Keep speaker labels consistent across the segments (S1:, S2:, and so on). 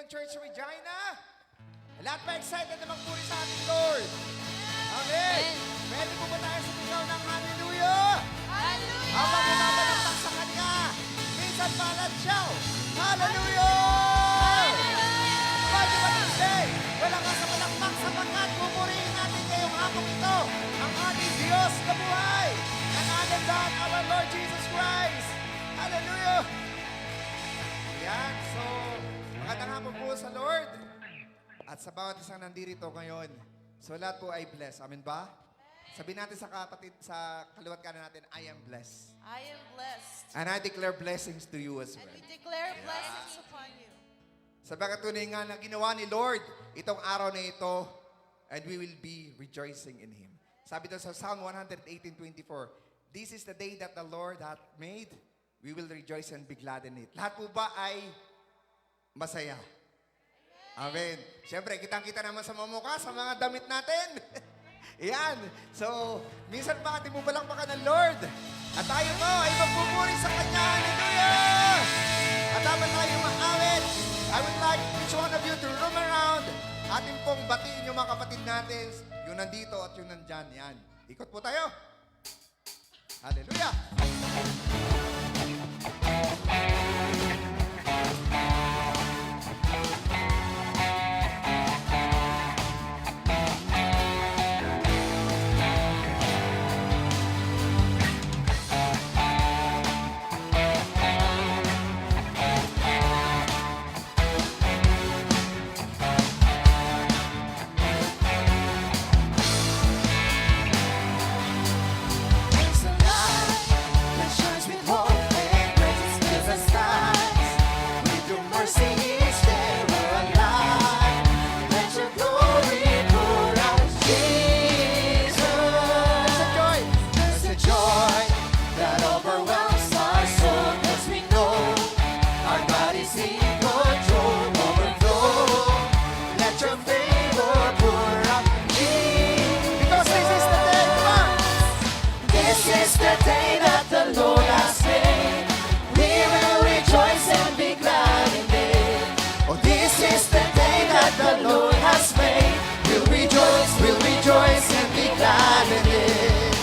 S1: Church Regina. Lahat ba excited na magpuri sa ating Lord? Amen. Pwede po ba tayo sumigaw ng hallelujah?
S2: Hallelujah!
S1: Habang bumabalakpak sa Kanya, minsan palat siya. Hallelujah! Pwede ba today? Walang ka sa palakpak sapagkat pupurihin natin ngayong hapong ito ang ating Diyos na buhay. And other than our Lord Jesus Christ. Hallelujah! Yan, so magandang hapon po sa Lord. At sa bawat isang nandito ngayon, so lahat po ay blessed. Amen ba? Sabihin natin sa kapatid, sa kaliwat kanan natin, I am blessed.
S2: I am blessed.
S1: And I declare blessings to you as
S2: And
S1: well.
S2: we declare blessings upon you.
S1: Sa pagkatunay nga na ginawa ni Lord itong araw na ito, and we will be rejoicing in Him. Sabi doon sa Psalm 118:24, this is the day that the Lord hath made, we will rejoice and be glad in it. Lahat po ba ay masaya? Amen. Siyempre, kitang-kita naman sa mga mukha, sa mga damit natin. Yan. So, minsan pa ating bubalakpakan ng Lord. At tayo po ay magpupuri sa Kanya. Hallelujah! At habang tayo maawit, I would like each one of you to roam around. Atin pong batiin yung mga kapatid natin, yung nandito at yung nandyan. Yan. Ikot po tayo. Hallelujah!
S3: There's a light that shines with hope and grace fills the skies. With your mercy each day we're alive. Let your glory pour out, Jesus. There's a joy that overwhelms our soul, 'cause we know our God is in control. Overflow. Let your favor pour out, Jesus.
S1: Because this is the day, come on!
S3: This is the day that the Lord has made. We will rejoice and be glad in it. Oh, this is the day that the Lord has made. We'll rejoice and be glad in it.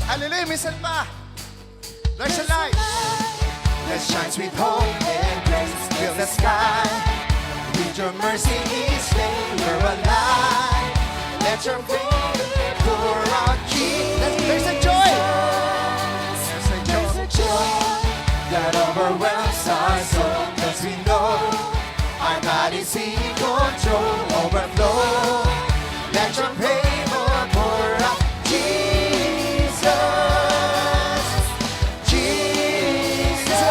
S1: Hallelujah! Minsan pa. There's a light.
S3: That shines with hope and grace fill the sky. With your mercy each day we're alive. Let your favor pour out, Jesus.
S1: There's a joy.
S3: There's a joy that overwhelms our soul, 'cause we know our God is in control. Overflow. Let your favor pour out, Jesus. Jesus.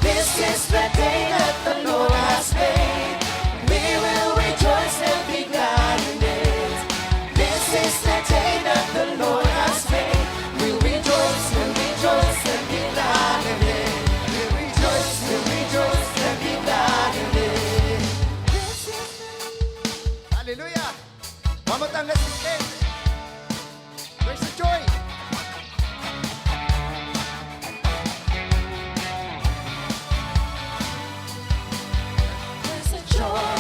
S3: This is the day that the Lord has made. We will rejoice and be glad in it. This is the day that the Lord has made. We'll rejoice and be glad in it. We'll rejoice and be glad in it.
S1: Hallelujah! One more time, let's begin. There's a joy.
S3: There's a joy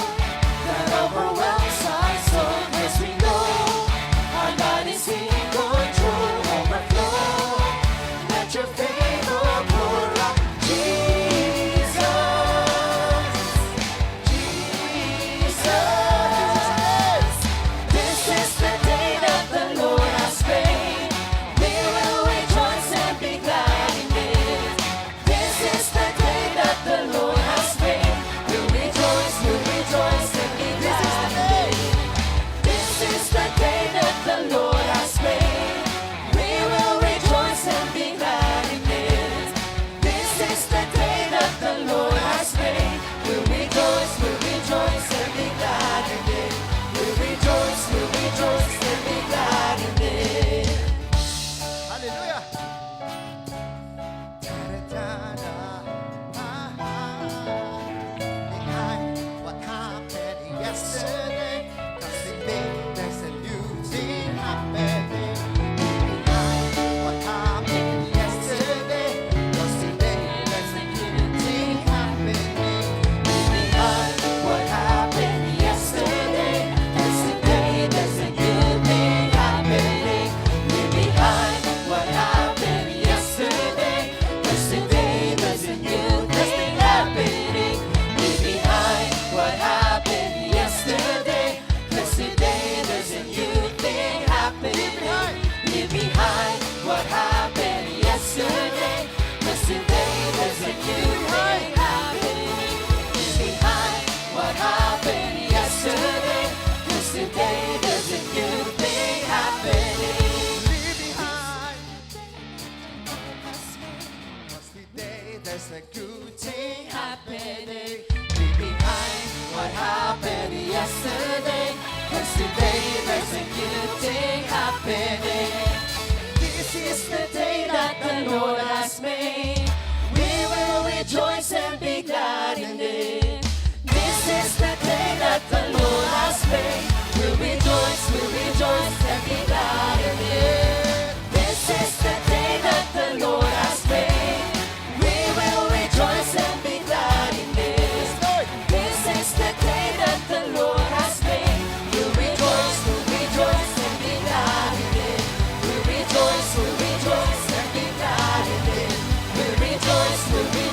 S3: that overwhelms our soul, 'cause we know our God is in control. Overflow. Let your favor pour out, Jesus. Jesus. This is the day
S1: there's a good thing
S3: happening. Leave behind what happened yesterday. 'Cause today there's a good thing happening. This is the day that the Lord has made. We will rejoice and be glad in it. This is the day that the Lord has made. We'll rejoice and be glad in it. This is the day that the Lord has made. We will rejoice and be glad in it. This is the day that the Lord has made. We'll rejoice and be glad in it. We'll rejoice and be glad in it. We'll rejoice and be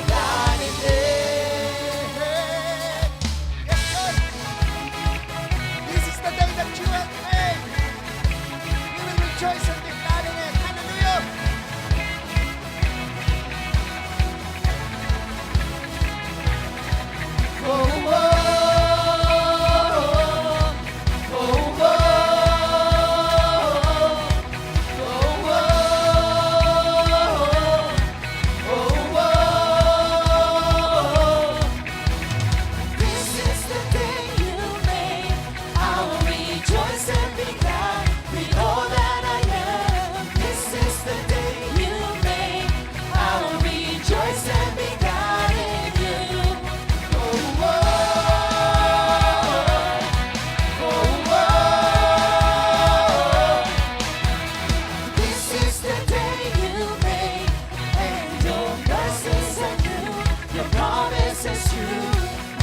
S3: glad in it.
S1: Yes, Lord. This is the day that you have made. We will rejoice and be glad in it. Hallelujah.
S3: This is the day you made. I will rejoice and be glad with all that I am. This is the day you made. I will rejoice and be glad in you. This is the day you made, and your mercies are new, your promise is true.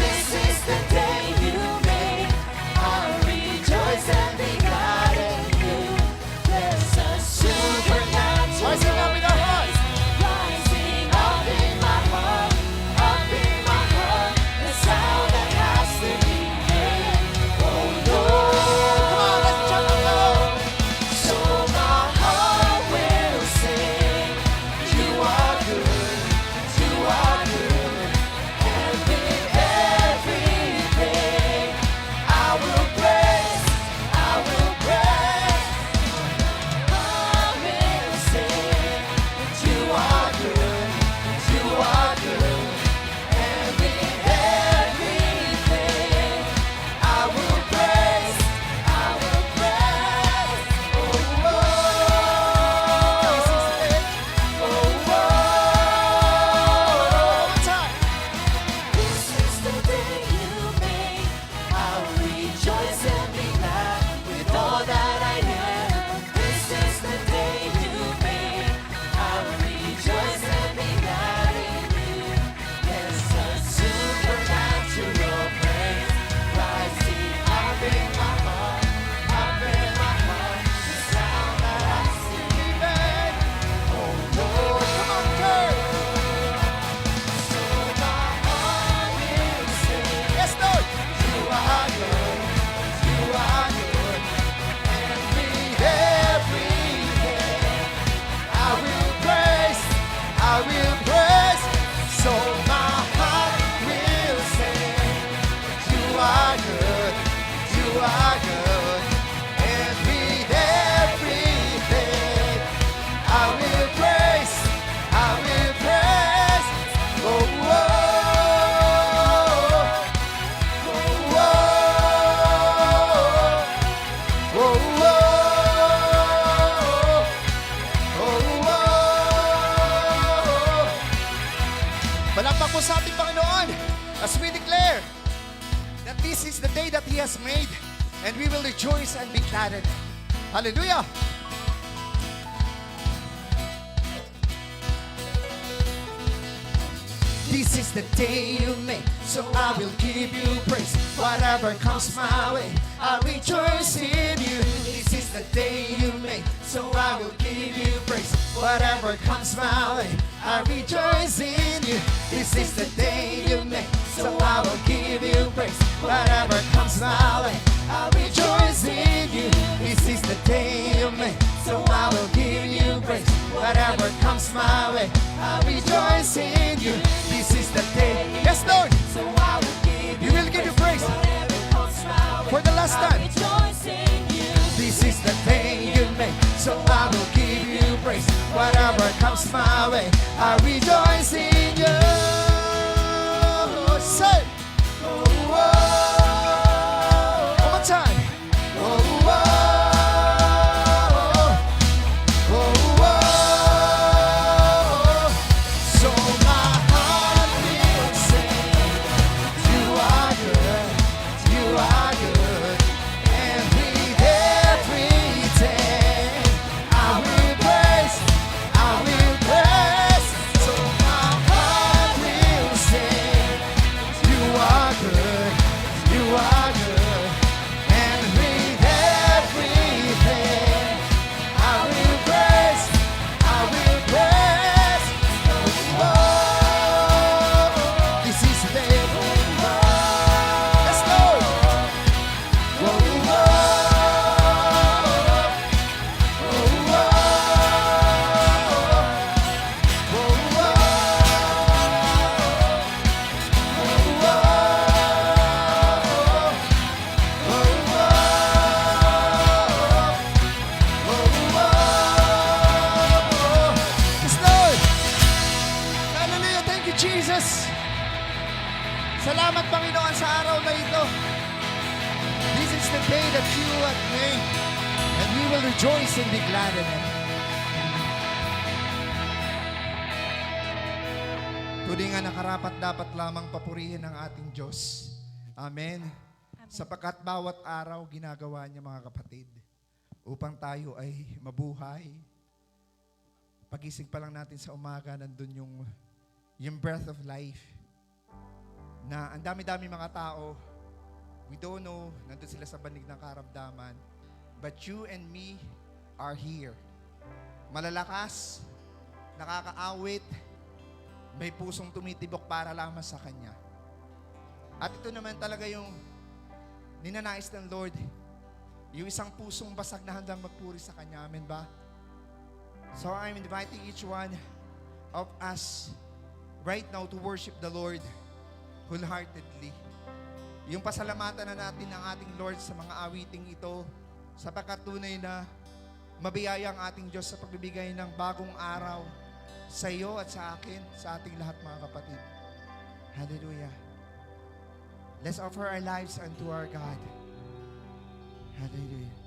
S3: This is the day you made, I'll rejoice and be glad in you. There's a supernatural
S1: Rising up in our hearts.
S3: rising up in my heart, the sound that has to be heard. Oh Lord,
S1: Let's jump up.
S3: so my heart will sing. You are good, and with everything I will praise, I will sing. You are good, and with everything I will praise, I will praise. This is the day you made. I'll rejoice and be glad with all that I am. This is the day you made. I'll rejoice and be glad in you. There's a supernatural praise rising up in my heart, the sound that I sing. Oh Lord, come on, church. So my heart will sing.
S1: Yes, Lord.
S3: You are good, and with everything
S1: I will praise. I will praise. So my heart will sing. You are good. You are good. And with everything, I will praise. I will praise. Oh, oh, oh, oh, oh, oh, oh. Palakpak po sa ating Panginoon as we declare that this is the day that He has made and we will rejoice and be glad in it. Hallelujah! This is the day you made, so I will give you praise. Whatever comes my way, I rejoice in you. This is the day you made, so I will give you praise. Whatever comes my way, I rejoice in you. This is the day you made, so I will give you praise. Whatever comes my way, I rejoice in you. This is the day you made, so I will give you praise. Whatever comes my way, I rejoice in you. This is the day. Yes, Lord.
S3: So I will give
S1: You will give you praise
S3: whatever comes my way.
S1: for the last
S3: I
S1: time.
S3: rejoice in you.
S1: This is the day you made, so I will give you praise. Whatever comes
S3: comes my way, I rejoice in you. Say, oh, oh. One more time. Oh, oh. Oh, oh. So my heart will sing. You are good. You are good. And with everything, I will praise. I will praise. So my heart will sing. You are good. You are good. And with everything, I will praise. I will praise. Oh, this is the day. Let's go. Oh, oh. Oh, oh. Yes, Lord. Hallelujah. Thank you, Jesus. Salamat, Panginoon, sa araw na ito. This is the day that you have made, and we will rejoice and be glad in it. Tunay nga nakarapat dapat lamang papurihin ang ating Diyos. Amen. Sapagkat bawat araw ginagawa niya, mga kapatid, upang tayo ay mabuhay. Pagising pa lang natin sa umaga, nandun yung breath of life. Na ang dami-dami mga tao, we don't know, nandun sila sa banig ng karamdaman. But you and me are here. Malalakas, nakakaawit, may pusong tumitibok para lamang sa Kanya. At ito naman talaga yung ninanais ng Lord, yung isang pusong basag na handang magpuri sa Kanya. Amen ba? So I'm inviting each one of us right now to worship the Lord wholeheartedly. Yung pasalamatan na natin ng ating Lord sa mga awiting ito, sapagkat tunay na mabiyaya ang ating Diyos sa pagbibigay ng bagong araw sa iyo at sa akin, sa ating lahat, mga kapatid. Hallelujah. Let's offer our lives unto our God. Hallelujah.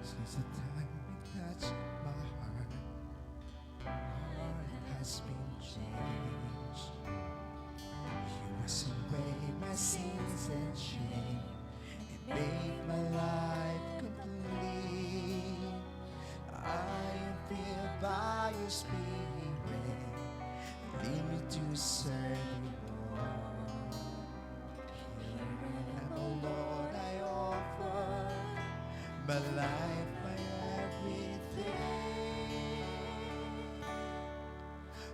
S3: Since the time you touched my heart has been changed. You washed away my sins and shame and made my life complete. I am filled by your Spirit, lead me to serve you more. Here I am, oh Lord, I offer my life, my everything.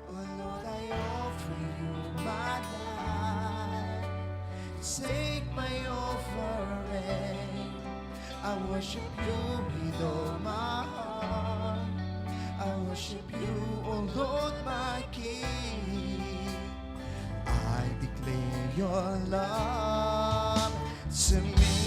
S3: Oh Lord, I offer you my life. Take my offering. I worship you with all my heart. I worship you, oh Lord, my King. I declare your love to me.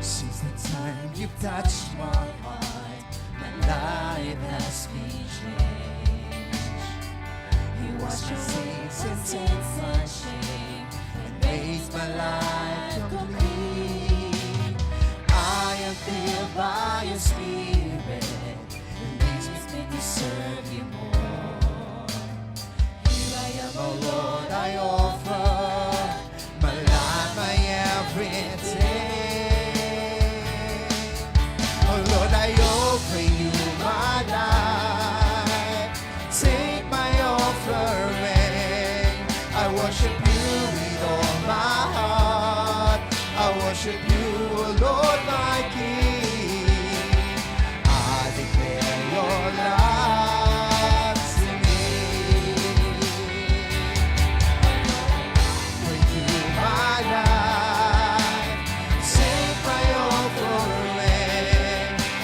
S3: Since the time you've touched my heart, my life has been changed. You washed my sins and take my shame and made my life complete. I am filled by your Spirit and leads me to serve you more. Here I am, oh Lord, I offer my life, my everything. Oh Lord, I offer you my life. Take my offering.
S1: worship you, O Lord, my King. I declare your love to me. For you, my life, take my offering.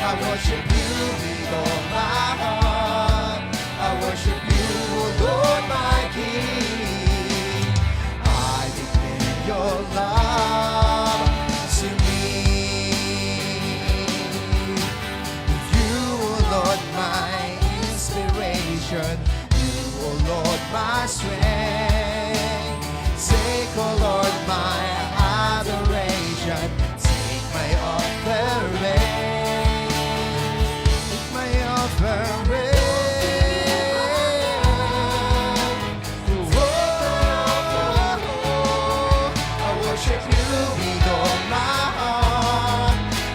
S1: I worship you with all my heart. I worship you, O Lord, my King. I declare your love to me. You, O Lord, my inspiration. You, O Lord, my strength. Take, O Lord, my adoration. Take my offering. Take my offering.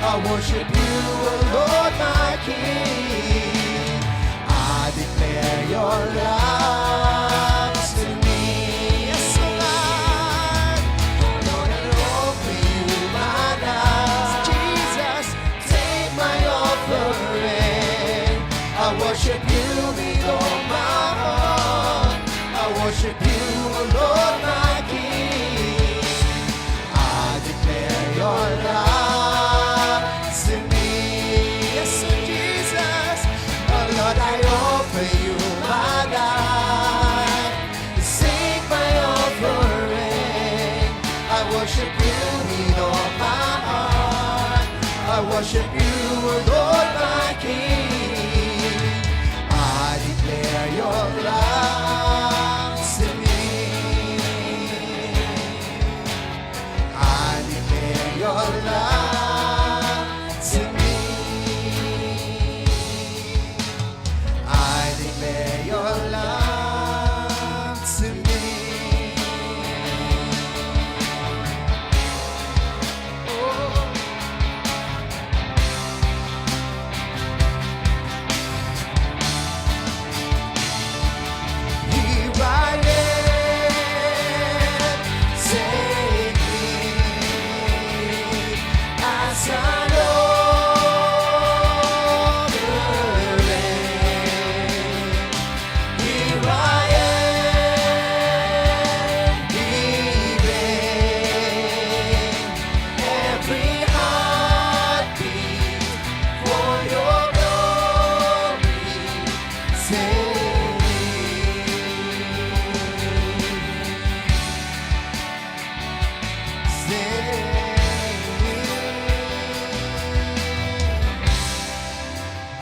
S1: I worship you, O Lord, my King. I declare your love to me. Yes, O Lord. Lord, I offer you my life. Jesus, take my offering. I worship you with all my heart. I worship you, O Lord, my King. I declare your love. Lord, I offer you my life. Take my offering. I worship you with all my heart. I worship you, O Lord, my King. I declare your love to me. I declare your love to me. Declare your love to me. Oh. Here I am, take me as I know.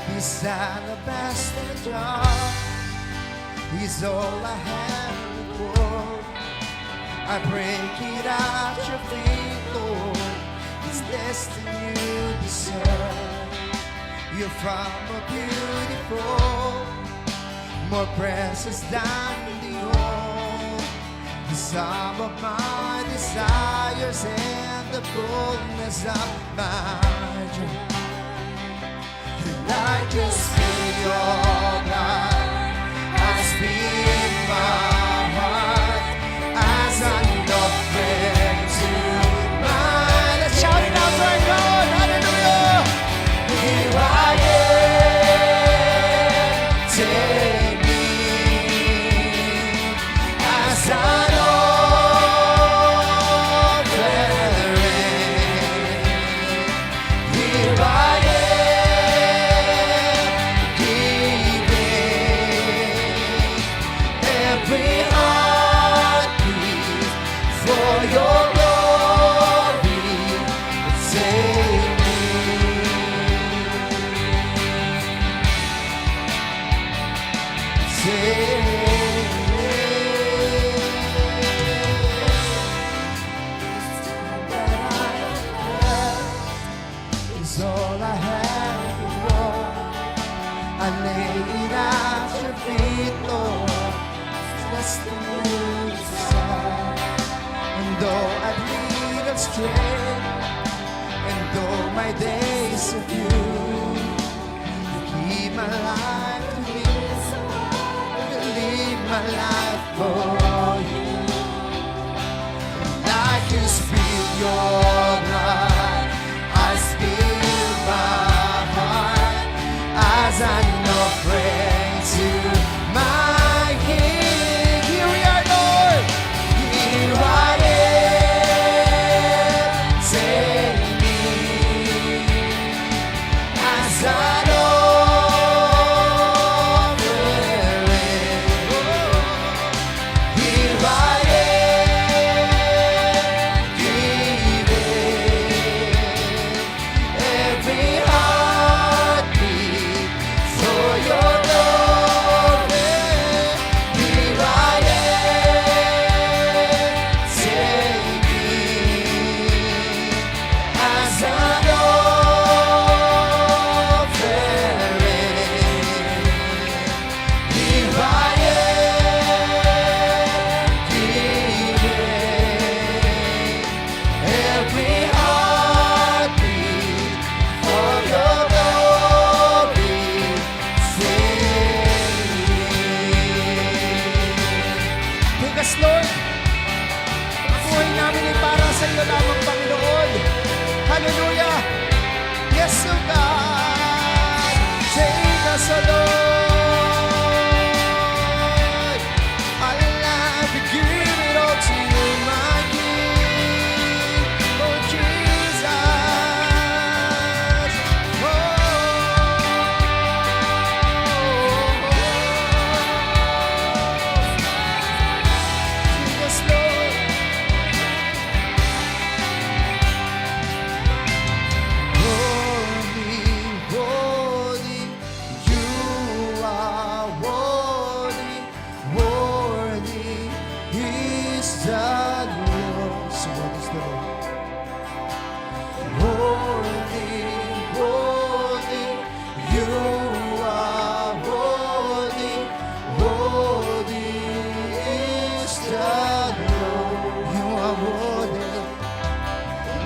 S1: This alabaster jar is all I have for. I break it at your feet, Lord. It's less than you deserve. You're far more beautiful, more precious than the oil. The sum of my desires and the fullness of my joy. I just feel your blood as in my heart as an offering to mine. Let's shout it out to our God, hallelujah! Here I am, take me as an offering. Here I am. Every heartbeat for your glory, take me. Take me. That I have is all I have, Lord. I lay it at your feet, Lord. Less than you desire. And though I lead astray, and though my days are few, you keep my life to live. You leave my life for you. And I can speak your blood. Hallelujah. Yes, oh God. Take us, oh Lord. Our life, we give it all to you, my King. Oh, Jesus. Oh, Jesus, Lord. Holy, holy, you are worthy, worthy is the Lord. So what is the Lord? Holy, holy, you are worthy, worthy is the Lord. You are worthy.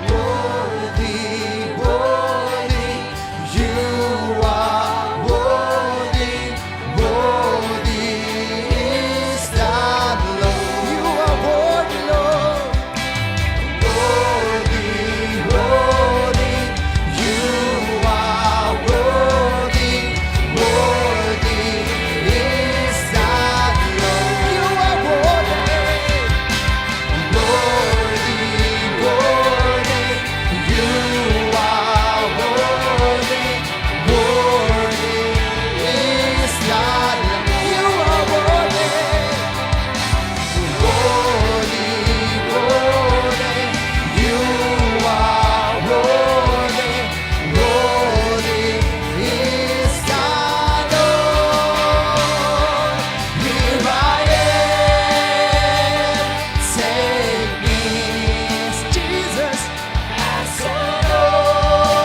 S1: Worthy, worthy, you are worthy, worthy is the Lord. You are worthy, Lord. Worthy, worthy, you are worthy, worthy is the Lord. You are worthy. Worthy, worthy, you are worthy, worthy is the Lamb. You are worthy. Worthy, worthy, you are worthy, worthy is the Lord. Here I am. Take me, Jesus, as an offering.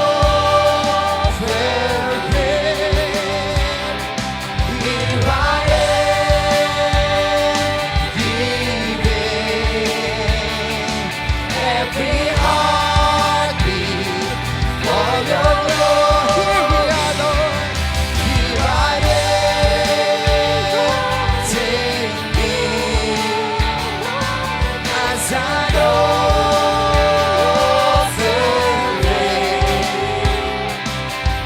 S1: Here I am, giving every heartbeat for your glory. Here we are, Lord. Here I am. Take me as an offering.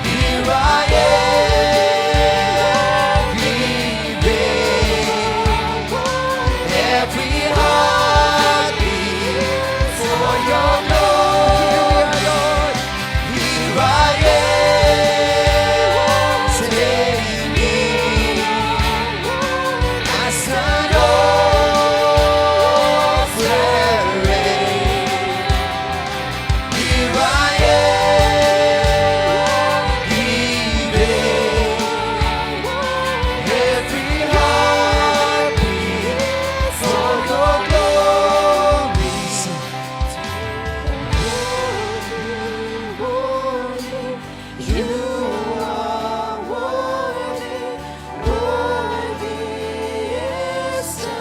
S1: Here I am, giving every heartbeat for your glory, Lord. Here I am, take me as an offering. Here I am, giving every heartbeat for your glory. You are worthy, worthy is the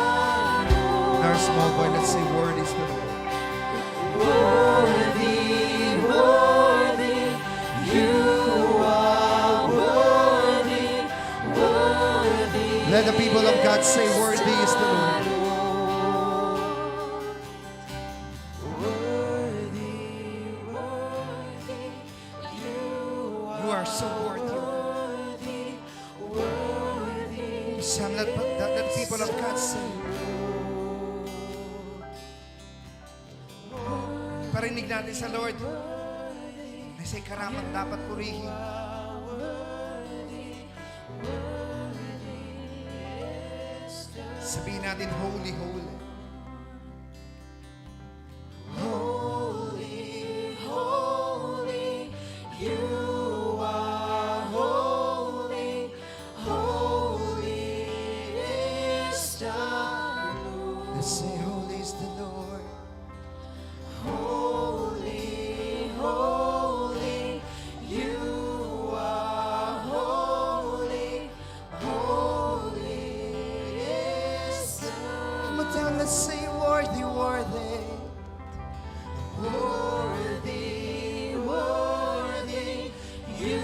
S1: Lord. Our small boy, let's say, "Word is the Lord." Worthy, worthy, you are worthy, worthy. Let the people of God say, "Worthy is the Lord." You are so worthy. Some let the people of God say. Parinig natin sa Lord. Na siya'y karapat dapat purihin. Sabihin natin, holy, holy. Holy, holy, you are holy, holy is the Lord. Let's say, holy is the Lord. Holy, holy, you are holy, holy is the Lord. Come on down, let's say, worthy, worthy. Worthy, worthy, you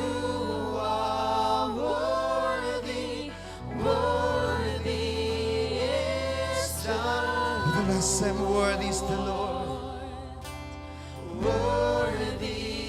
S1: are worthy, worthy is the Lord. The last time, worthy is the Lord. Worthy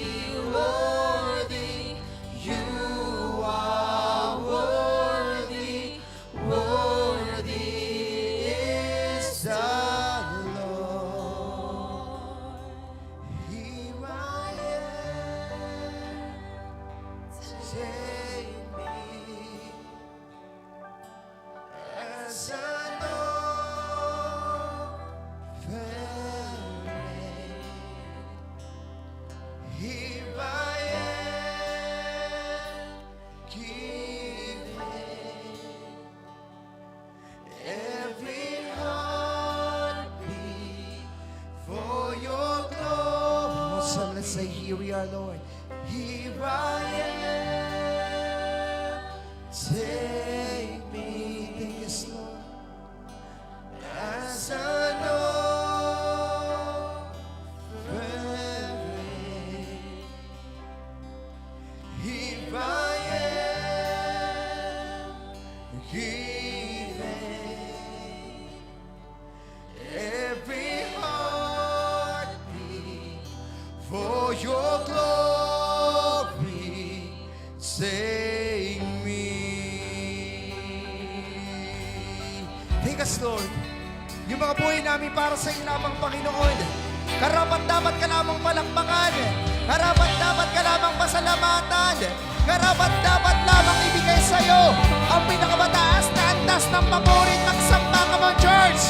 S1: Say, here we are, Lord. Here I am. Take me, yes, Lord, as an offering. Here I am, giving every heartbeat for your glory. Save me. Take us, Lord. Yung mga buhay namin para sa iyo lamang, Panginoon. Karapat dapat ka lamang palakpakan. Karapat dapat ka lamang pasalamatan. Karapat dapat lamang ibigay sa iyo ang pinakamataas na antas ng paborit. Magsamba ka mo, church.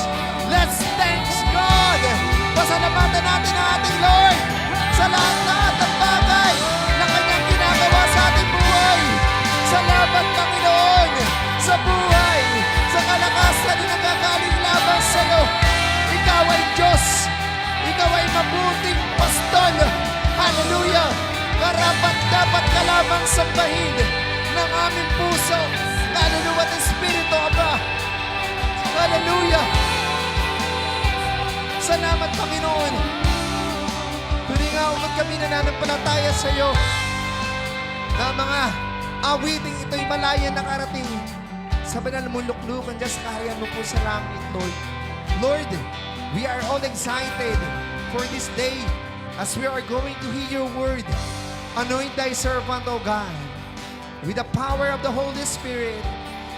S1: Let's thanks God. Pasalamatan natin ang ating Lord sa lahat ng bagay na kanyang ginagawa sa ating buhay. Salamat, Panginoon, sa buhay, sa kalakasan na nagagaling lamang sa iyo. Ikaw ay Diyos. Ikaw ay mabuting pastor. Hallelujah! Karapat dapat ka lamang sambahin ng aming puso. Kaluluwa at Espiritu, Aba. Hallelujah! Salamat, Panginoon. Tuloy nga umag kami nananampalataya sa iyo na mga awiting ito'y malaya nakarating sa banal mong luklukan dyan sa kaharian mo po sa langit, Lord. Lord, we are all excited for this day as we are going to hear your word. Anoint thy servant, O God, with the power of the Holy Spirit,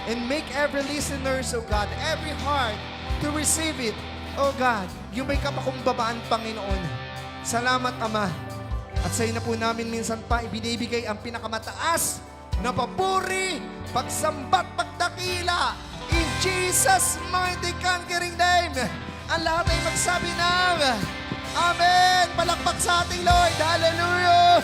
S1: and make every listeners, O God, every heart to receive it, O God. Yung may kapakumbabaan, Panginoon. Salamat, Ama. At sa iyo na po namin minsan pa ibinibigay ang pinakamataas na papuri, pagsambat, pagdakila. In Jesus' mighty conquering name. Ang lahat ay magsabi ng Amen. Palakpak sa ating Lord. Hallelujah.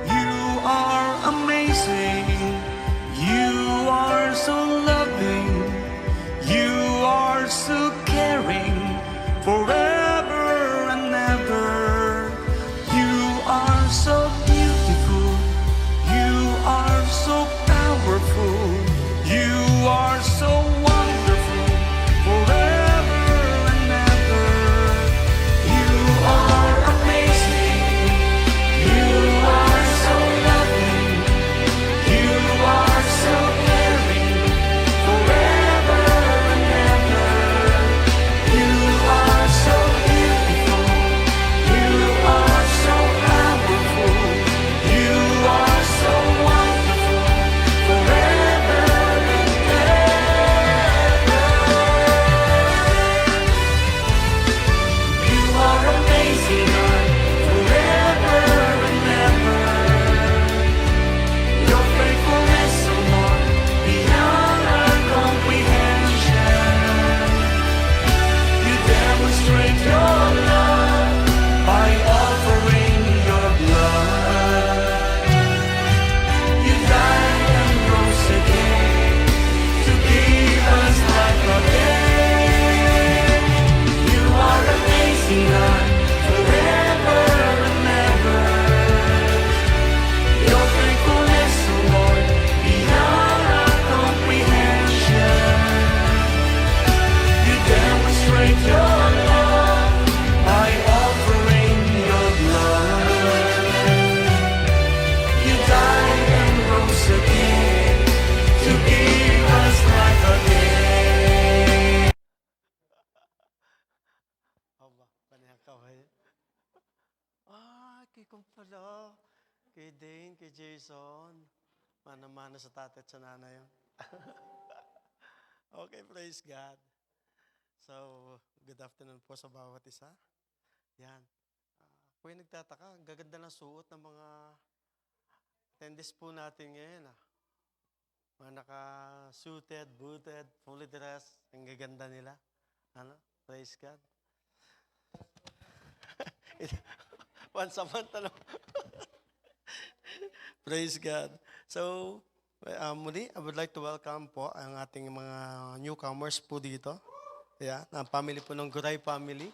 S4: You are amazing. You are so loving. You are so caring forever and ever. You are so beautiful. You are so powerful. You are so wonderful forever and ever. You are amazing. You are so loving. You are so caring forever and ever. You are so beautiful. You are so powerful. You are so wonderful forever and ever. You are amazing, God, forever and ever. Your faithfulness, O Lord, beyond our comprehension. You demonstrate your love by offering your blood. You died and rose again to give us life again. You are amazing, God, forever and ever. Your faithfulness, O Lord, beyond our comprehension. You demonstrate your love by offering your blood. You died and rose again to give us life again.
S5: Aba, kanya kaway. Kay kong pala. Kay Dane, kay Jason. Mana-mana sa tatay at sa nanay. Okay, praise God. So, good afternoon po sa bawat isa. Yan. Kung yung nagtataka, ang gaganda ng suot ng mga attendees po natin ngayon. Mga naka-suited, booted, fully dressed. Ang gaganda nila. Ano? Praise God. Once a month, ano? Praise God. So, muli, I would like to welcome po ang ating mga newcomers po dito. Yeah, ang family po ng Guray family.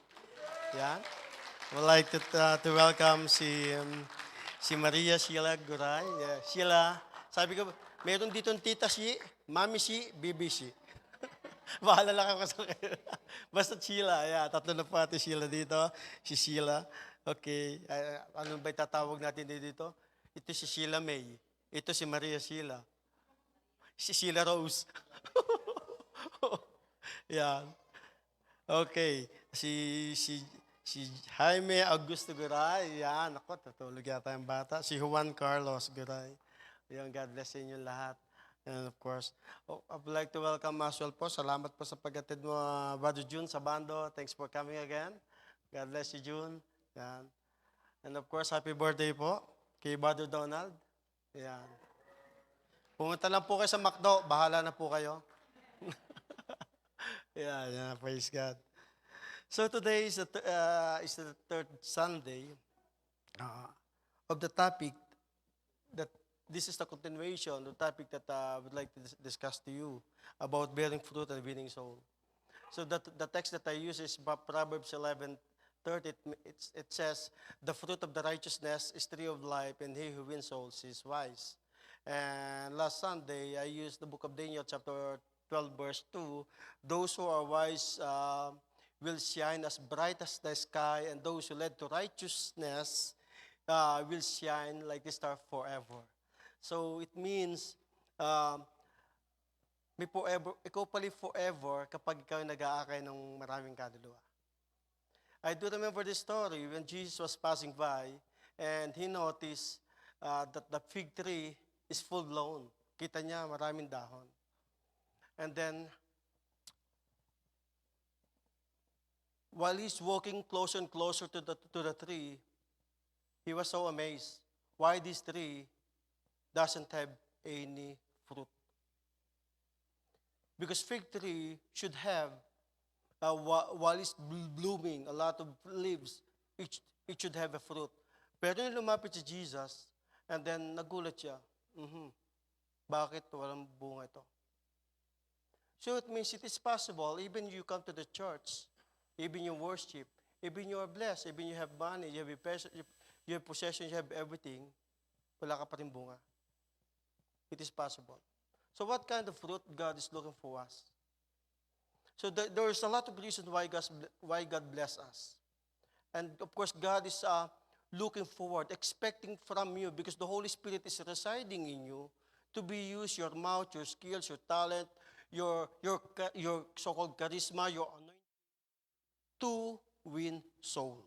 S5: Yeah. I would like to welcome si Maria Sheila Guray. Yeah. Sheila, sabi ko, meron dito tita si, mami si, bibi si. Bahala lang ako sa kayo. Basta Sheila. Yeah, tatlo na po ate Sheila dito. Si Sheila. Okay. Ano ba itatawag natin dito? Ito si Sheila May. Ito si Maria Sheila. Si Sheila Rose. Yan. Okay. Si Jaime Augusto Guray. Yan. Ako, tutulog yata yung bata. Si Juan Carlos Guray. Yan. God bless inyo lahat. And of course, I would like to welcome as well po. Salamat po sa pag-attend mo, Brother June Sabando. Thanks for coming again. God bless you, June. Yan. And of course, happy birthday po kay Brother Donald. Yan. Pumunta lang po kayo sa McDo. Bahala na po kayo. Yeah, praise God. So today is the third Sunday of the topic that this is the continuation of the topic that I would like to discuss to you about bearing fruit and winning soul. So the text that I use is Proverbs 11:30. It says, "The fruit of the righteousness is tree of life, and he who wins souls is wise." And last Sunday, I used the book of Daniel, chapter 12, verse 2. "Those who are wise will shine as bright as the sky, and those who led to righteousness will shine like the star forever." So it means, may forever, ikaw pala forever kapag ikaw nag-aakay ng maraming kaluluwa. I do remember this story when Jesus was passing by and he noticed that the fig tree is full blown. Kita niya maraming dahon. And then, while he's walking closer and closer to the tree, he was so amazed why this tree doesn't have any fruit. Because fig tree should have, while it's blooming, a lot of leaves, it should have a fruit. Pero nung lumapit si Jesus, and then nagulat siya, bakit walang bunga ito? So it means it is possible, even you come to the church, even you worship, even you are blessed, even you have money, you have possession, you have everything, wala ka pa rin bunga. It is possible. So what kind of fruit God is looking for us? So there is a lot of reasons why God bless us. And of course, God is looking forward, expecting from you, because the Holy Spirit is residing in you, to be used, your mouth, your skills, your talent, your so-called charisma, your anointing, to win soul.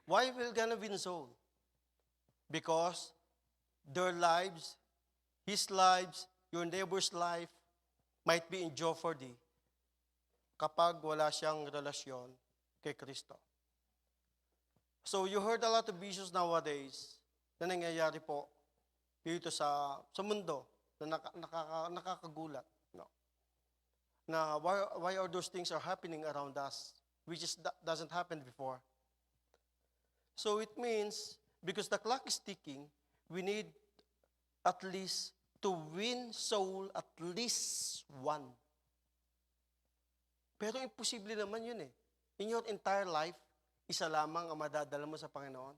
S5: Why we're gonna win soul? Because their lives, his lives, your neighbor's life, might be in jeopardy kapag wala siyang relasyon kay Kristo. So you heard a lot of issues nowadays na nangyayari po dito sa mundo na nakakagulat. No? Na why are those things are happening around us, which doesn't happen before. So it means, because the clock is ticking, we need at least to win soul at least one. Pero imposible naman yun eh. In your entire life, isa lamang ang madadala mo sa Panginoon.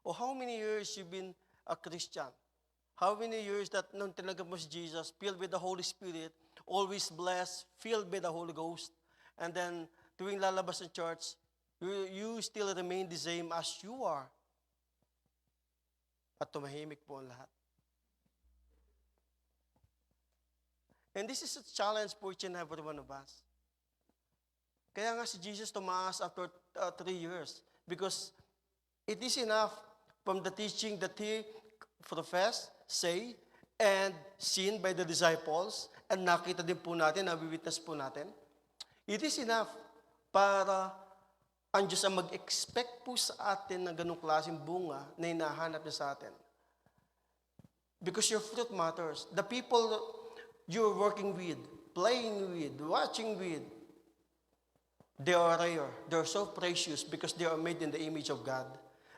S5: O how many years you've been a Christian? How many years that nung tinanggap mo si Jesus, filled with the Holy Spirit, always blessed, filled with the Holy Ghost, and then tuwing lalabas ng church, you still remain the same as you are. At tumahimik po ang lahat. And this is a challenge for each and every one of us. Kaya nga si Jesus tumaas after 3 years. Because it is enough from the teaching that he professed, say, and seen by the disciples, and nakita din po natin, nabiwitness po natin. It is enough para ang Diyos ang mag-expect po sa atin ng ganong klaseng bunga na hinahanap niya sa atin. Because your fruit matters. The people you're working with, playing with, watching with, They are rare. They're so precious because they are made in the image of God.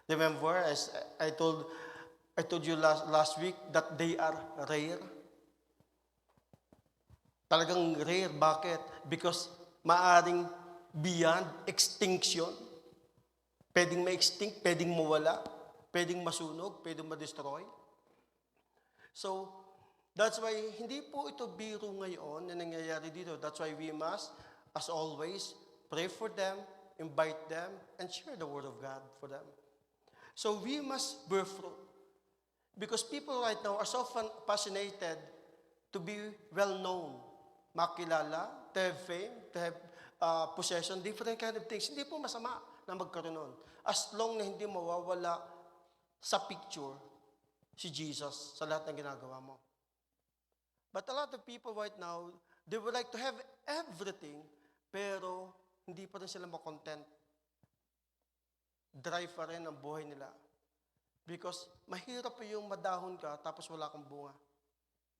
S5: Remember, as I told you last week that they are rare. Talagang rare. Bakit? Because maaring beyond extinction. Pwedeng ma-extinct, pwedeng mawala, pwedeng masunog, pwedeng ma-destroy. So, that's why hindi po ito biro ngayon na nangyayari dito. That's why we must, as always, pray for them, invite them, and share the Word of God for them. So, we must bear fruit. Because people right now are so fascinated to be well-known, makilala, to have fame, to have possession, different kind of things. Hindi po masama na magkaroon nun. As long na hindi mawawala sa picture si Jesus sa lahat ng ginagawa mo. But a lot of people right now, they would like to have everything, pero hindi pa rin sila makontent. Dry pa rin ang buhay nila. Because mahirap po yung madahon ka tapos wala kang bunga.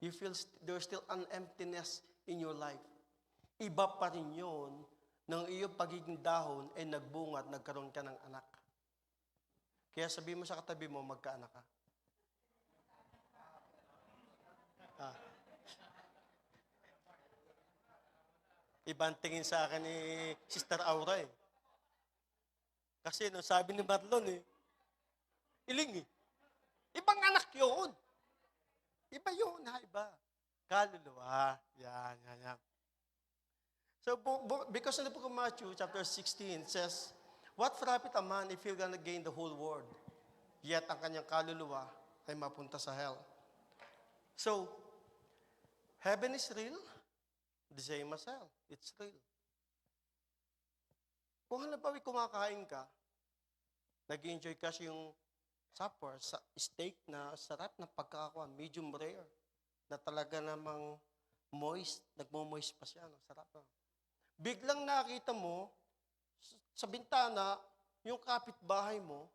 S5: You feel there's still an emptiness in your life. Iba pa rin yun ng iyong pagiging dahon ay nagbunga at nagkaroon ka ng anak. Kaya sabi mo sa katabi mo, magkaanak ka. Ibang tingin sa akin ni Sister Aura eh. Kasi nung sabi ni Marlon eh, iling eh. Ibang anak yun. Iba yun ha, iba. Kaluluwa. Yan. So, because in the book of Matthew, chapter 16, it says, what profit a man if he'll gonna gain the whole world, yet ang kanyang kaluluwa ay mapunta sa hell? So, heaven is real, the same as hell. It's real. Kung halimbawa kumakain ka, nag-enjoy ka yung supper, steak na sarap na pagkakakuha, medium rare, na talaga namang moist, nagmo-moist pa siya, no? Sarap na. Biglang nakita mo, sa bintana, yung kapitbahay mo,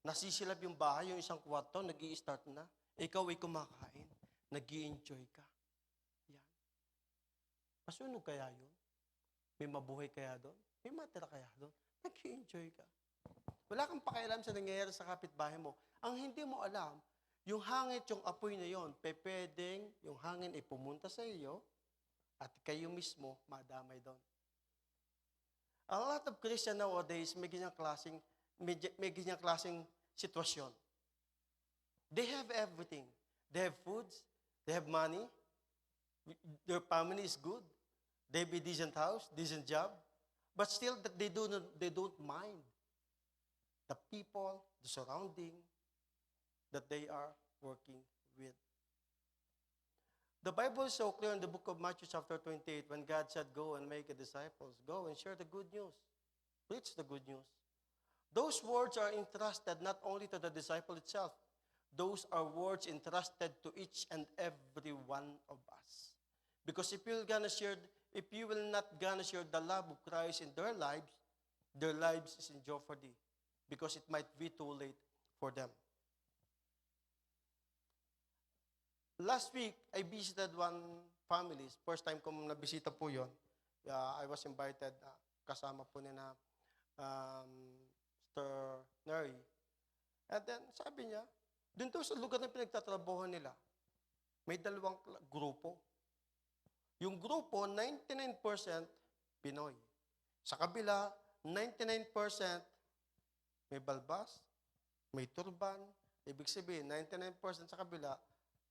S5: nasisilab yung bahay, yung isang kwarto, nag-i-start na. Ikaw ay kumakain, nag-i-enjoy ka. Yan. Masunog kaya yun? May mabuhay kaya doon? May matira kaya doon? Nag-i-enjoy ka. Wala kang pakialam sa nangyayari sa kapitbahay mo. Ang hindi mo alam, yung hangin, yung apoy na yon, pwedeng yung hangin ay pumunta sa iyo at kayo mismo madamay doon. A lot of Christians nowadays may ganyang klaseng sitwasyon. They have everything. They have foods, they have money, their family is good, they have a decent house, decent job, but still that they don't mind the people, the surrounding that they are working with. The Bible is so clear in the book of Matthew chapter 28 when God said, go and make disciples. Go and share the good news. Preach the good news. Those words are entrusted not only to the disciple itself. Those are words entrusted to each and every one of us. Because if you will not gonna share the love of Christ in their lives is in jeopardy. Because it might be too late for them. Last week, I visited one family. First time ko nabisita po yun. I was invited, kasama po ni na Sister Neri. And then, sabi niya, dun to sa lugar na pinagtatrabahuhan nila, may dalawang grupo. Yung grupo, 99% Pinoy. Sa kabila, 99% may balbas, may turban. Ibig sabihin, 99% sa kabila,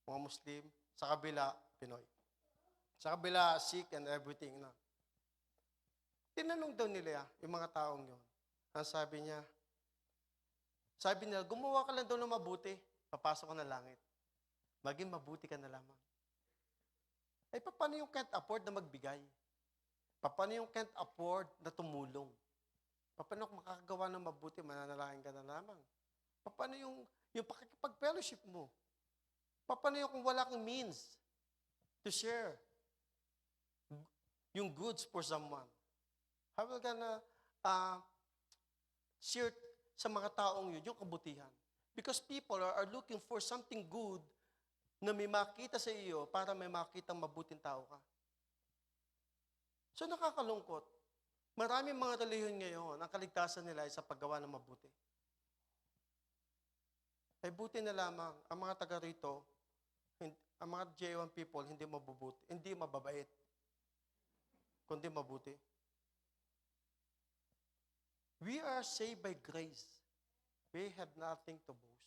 S5: mga Muslim, sa kabila, Pinoy. Sa kabila, Sikh and everything na. Tinanong daw nila yung mga taong yun. Ang sabi niya, gumawa ka lang daw ng mabuti, papasok ka na langit. Maging mabuti ka na lamang. Ay, paano yung can't afford na magbigay? Paano yung can't afford na tumulong? Paano kung makakagawa ng mabuti, mananalangin ka na lamang? Paano yung pakikipag-fellowship mo? Paano yung kung wala kang means to share yung goods for someone? How will gonna share sa mga taong yun, yung kabutihan? Because people are looking for something good na may makita sa iyo para may makitang mabuting tao ka. So nakakalungkot. Maraming mga relihiyon ngayon, ang kaligtasan nila ay sa paggawa ng mabuti. Ay buti na lamang ang mga taga rito, ang mga J1 people, hindi mabubuti, hindi mababait, kundi mabuti. We are saved by grace. We have nothing to boast.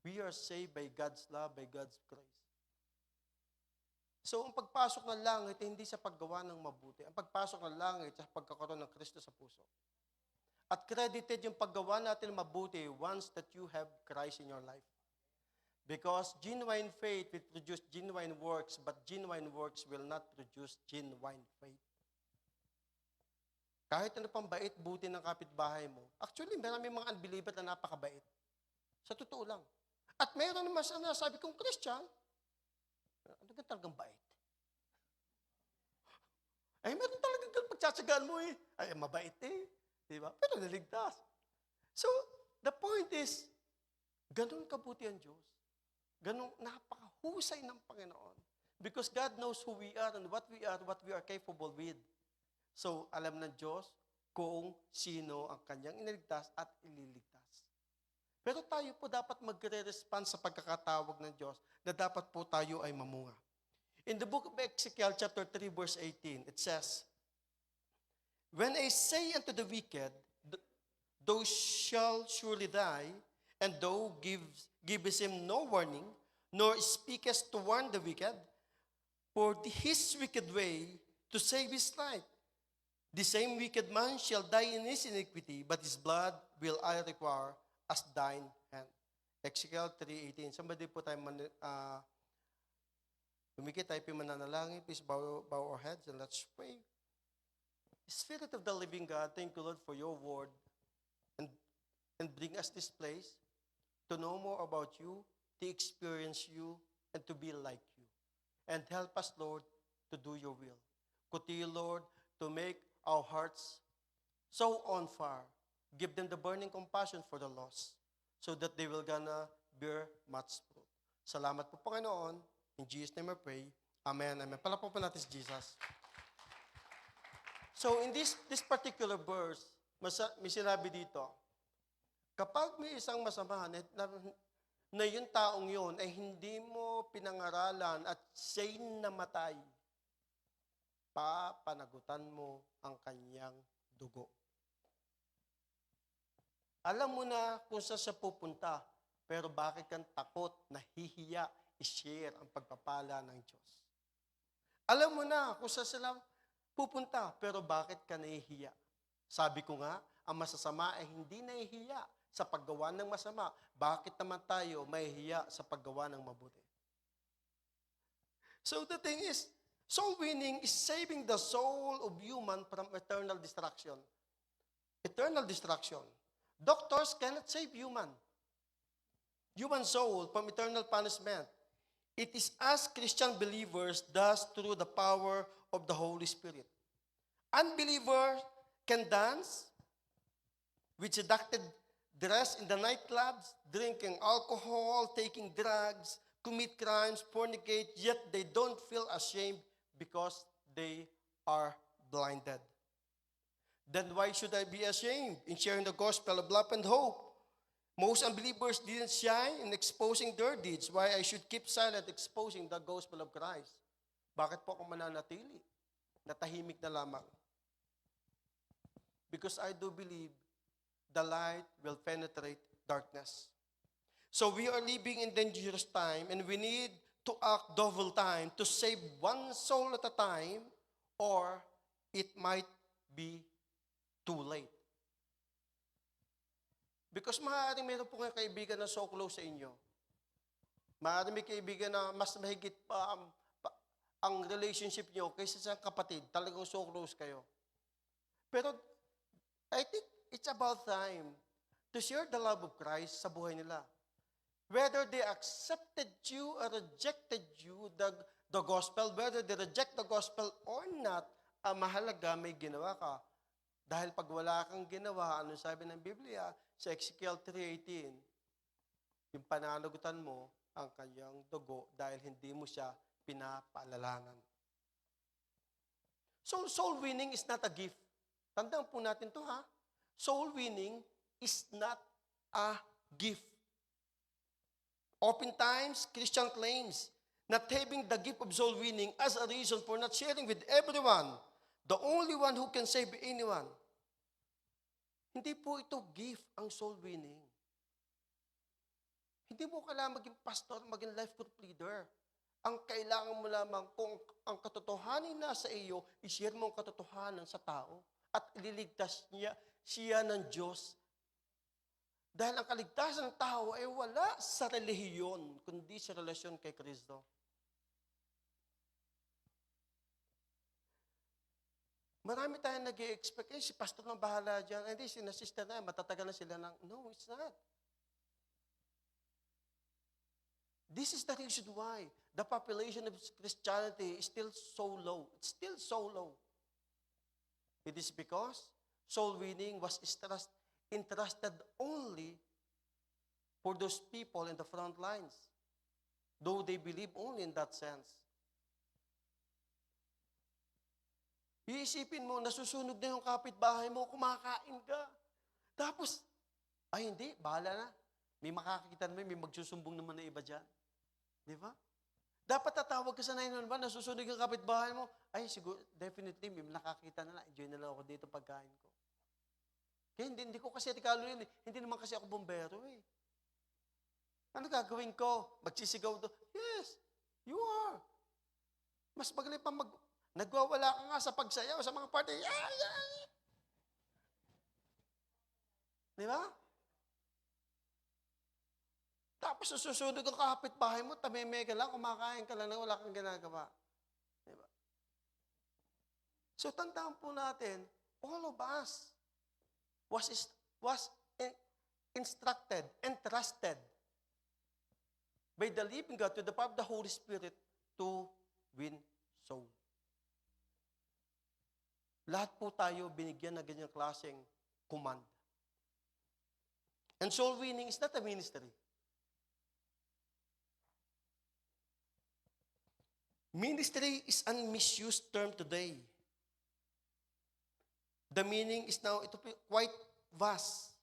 S5: We are saved by God's love, by God's grace. So, ang pagpasok ng langit, hindi sa paggawa ng mabuti. Ang pagpasok ng langit, sa pagkakaroon ng Kristo sa puso. At credited yung paggawa natin mabuti once that you have Christ in your life. Because genuine faith will produce genuine works, but genuine works will not produce genuine faith. Kahit ano pang bait, buti ng kapitbahay mo. Actually, maraming mga unbeliever na napakabait. Sa totoo lang. At mayroon naman sabi kong Christian, ano ba talagang bait? Ay, meron talagang pagtsatsagaan mo eh. Ay, mabait eh. Diba? Pero naligtas. So, the point is, ganun kabuti ang Diyos. Ganun napakahusay ng Panginoon. Because God knows who we are and what we are capable with. So, alam ng Diyos kung sino ang kanyang iniligtas at ililigtas. Pero tayo po dapat magre-respond sa pagkakatawag ng Diyos na dapat po tayo ay mamunga. In the book of Ezekiel chapter 3 verse 18, it says, "When I say unto the wicked, thou shalt surely die, and thou givest him no warning, nor speakest to warn the wicked, for his wicked way to save his life. The same wicked man shall die in his iniquity, but his blood will I require as thine hand." Ezekiel 3:18. Somebody po tayo lumikit tayo mananalangin. Please bow our heads and let's pray. Spirit of the living God, thank you, Lord, for your word and bring us this place to know more about you, to experience you, and to be like you. And help us, Lord, to do your will. Continue, Lord, to make our hearts so on fire. Give them the burning compassion for the lost so that they will gonna bear much fruit. Salamat po, Panginoon. In Jesus' name I pray. Amen. Amen. Palapapan natin si Jesus. So in this particular verse, may sinabi dito, kapag may isang masama na yung taong yun ay hindi mo pinangaralan at siya'y namatay, papanagutan mo ang kanyang dugo. Alam mo na kung saan siya pupunta, pero bakit kang takot, nahihiya, i-share ang pagpapala ng Diyos? Alam mo na kung saan sila pupunta, pero bakit ka nahihiya? Sabi ko nga, ang masasama ay hindi nahihiya sa paggawa ng masama. Bakit naman tayo mahihiya sa paggawa ng mabuti? So the thing is, soul winning is saving the soul of human from eternal destruction. Eternal destruction. Doctors cannot save human soul from eternal punishment. It is us Christian believers does through the power of the Holy Spirit. Unbelievers can dance with seductive dress in the nightclubs, drinking alcohol, taking drugs, commit crimes, fornicate, yet they don't feel ashamed because they are blinded. Then why should I be ashamed in sharing the gospel of love and hope? Most unbelievers didn't shy in exposing their deeds. Why I should keep silent exposing the gospel of Christ? Bakit po ako mananatili? Natahimik na lamang. Because I do believe the light will penetrate darkness. So we are living in dangerous time and we need to act double time to save one soul at a time, or it might be too late. Because maaaring meron po kayo kaibigan na so close sa inyo. Maaaring may kaibigan na mas mahigit pa ang relationship nyo kaysa sa kapatid. Talagang so close kayo. Pero I think it's about time to share the love of Christ sa buhay nila. Whether they accepted you or rejected you, the gospel, whether they reject the gospel or not, ang mahalaga may ginawa ka. Dahil pag wala kang ginawa, ano sabi ng Biblia? Sa Ezekiel 3:18, yung pananagutan mo ang kanyang dugo dahil hindi mo siya pinapaalalanan. So soul winning is not a gift. Tandaan po natin to ha. Soul winning is not a gift. Oftentimes, Christian claims not having the gift of soul winning as a reason for not sharing with everyone, the only one who can save anyone. Hindi po ito gift ang soul winning. Hindi mo kailangan maging pastor, maging life group leader. Ang kailangan mo lamang kung ang katotohanan na sa iyo, i-share mo ang katotohanan sa tao at ililigtas siya ng Diyos. Dahil ang kaligtasan ng tao ay wala sa relihiyon, kundi sa relasyon kay Kristo. Marami tayong nag-i-expect, si pastor na bahala dyan. Hindi, si sister na, matatagal na sila ng, no, it's not. This is the reason why the population of Christianity is still so low. It's still so low. It is because soul winning was entrusted only for those people in the front lines, though they believe only in that sense. Iisipin mo, nasusunog na yung kapitbahay mo, kumakain ka. Tapos, ay hindi, bahala na. May makakakita naman, may magsusumbong naman na iba dyan. Di ba? Dapat tatawag ka sa 911, nasusunog yung kapitbahay mo. Ay, siguro, definitely, may nakakita na lang. Enjoy na lang ako dito pagkain ko. Kaya hindi ko kasi regalo yun eh. Hindi naman kasi ako bombero eh. Ano gagawin ko? Magsisigaw doon. Yes, you are. Mas magaling pa nagwawala ka nga sa pagsayaw sa mga party. Di ba? Tapos susunod ang kapitbahay mo, tameme ka lang, kumakain ka lang, wala kang ginagawa. Di ba? So tandaan po natin, all of us was instructed, entrusted by the living God to the power of the Holy Spirit to win soul. Lahat po tayo binigyan ng ganyang klaseng command. And soul winning is not a ministry. Ministry is an misused term today. The meaning is now quite vast.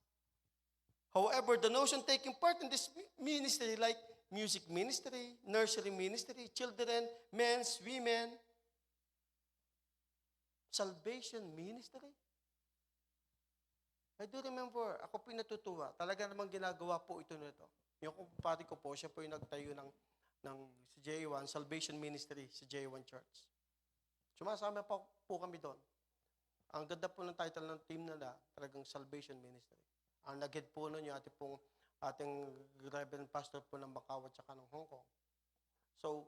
S5: However, the notion taking part in this ministry, like music ministry, nursery ministry, children, men's, women, salvation ministry. I do remember, ako po natutuwa. Talaga namang ginagawa po ito nito. Yung kumpare ko po, siya po yung nagtayo ng si J1, Salvation Ministry, si J1 Church. Sumasama po kami doon. Ang ganda po ng title ng team nila, talagang Salvation Ministry. Ang nag-head po nun yung ating Reverend Pastor po ng Macau at saka ng Hong Kong. So,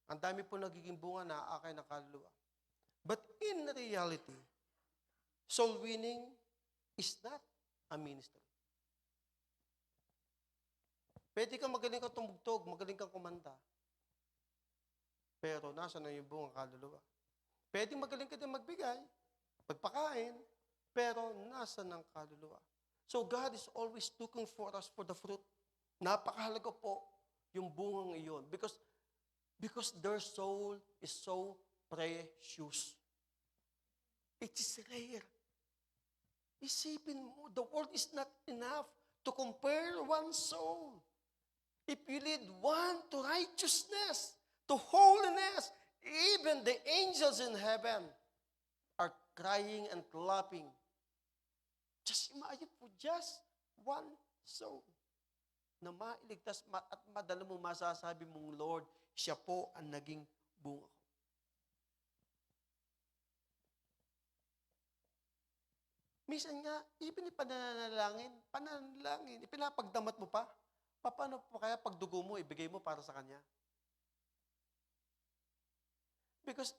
S5: ang dami po nagiging bunga na akay ng kaluluwa. But in reality, soul winning is not a ministry. Pwede kang magaling kang tumugtog, magaling kang kumanta. Pero nasa na yung buong kaluluwa. Pwede magaling ka din magbigay, magpakain, pero nasa ng kaluluwa. So God is always looking for us for the fruit. Napakahalaga po yung bungang iyon. Because their soul is so precious. It is rare. Isipin mo, the world is not enough to compare one's soul. If you lead one to righteousness, to holiness, even the angels in heaven are crying and clapping. Just imagine po, just one soul na mailigtas at madala mo masasabi mong, Lord, siya po ang naging bunga ko. Minsan nga, even pananalangin, ipinapagdamat mo pa. Paano pa kaya pagdugo mo, ibigay mo para sa Kanya? Because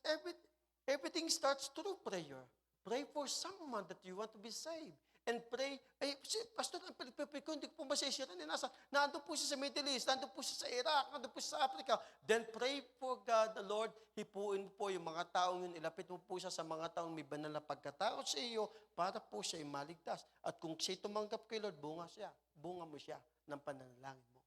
S5: everything starts through prayer. Pray for someone that you want to be saved. And pray, Pastor, ang pagpipray ko, hindi ko po masisira. Nandun po siya sa Middle East, nandun po siya sa Iraq, nandun po siya sa Africa. Then pray for God, the Lord, hipuin po yung mga taong yun, ilapit mo po siya sa mga taong may banal na pagkatao sa iyo para po siya maligtas. At kung siya tumanggap kay Lord, bunga mo siya ng pananalangin mo.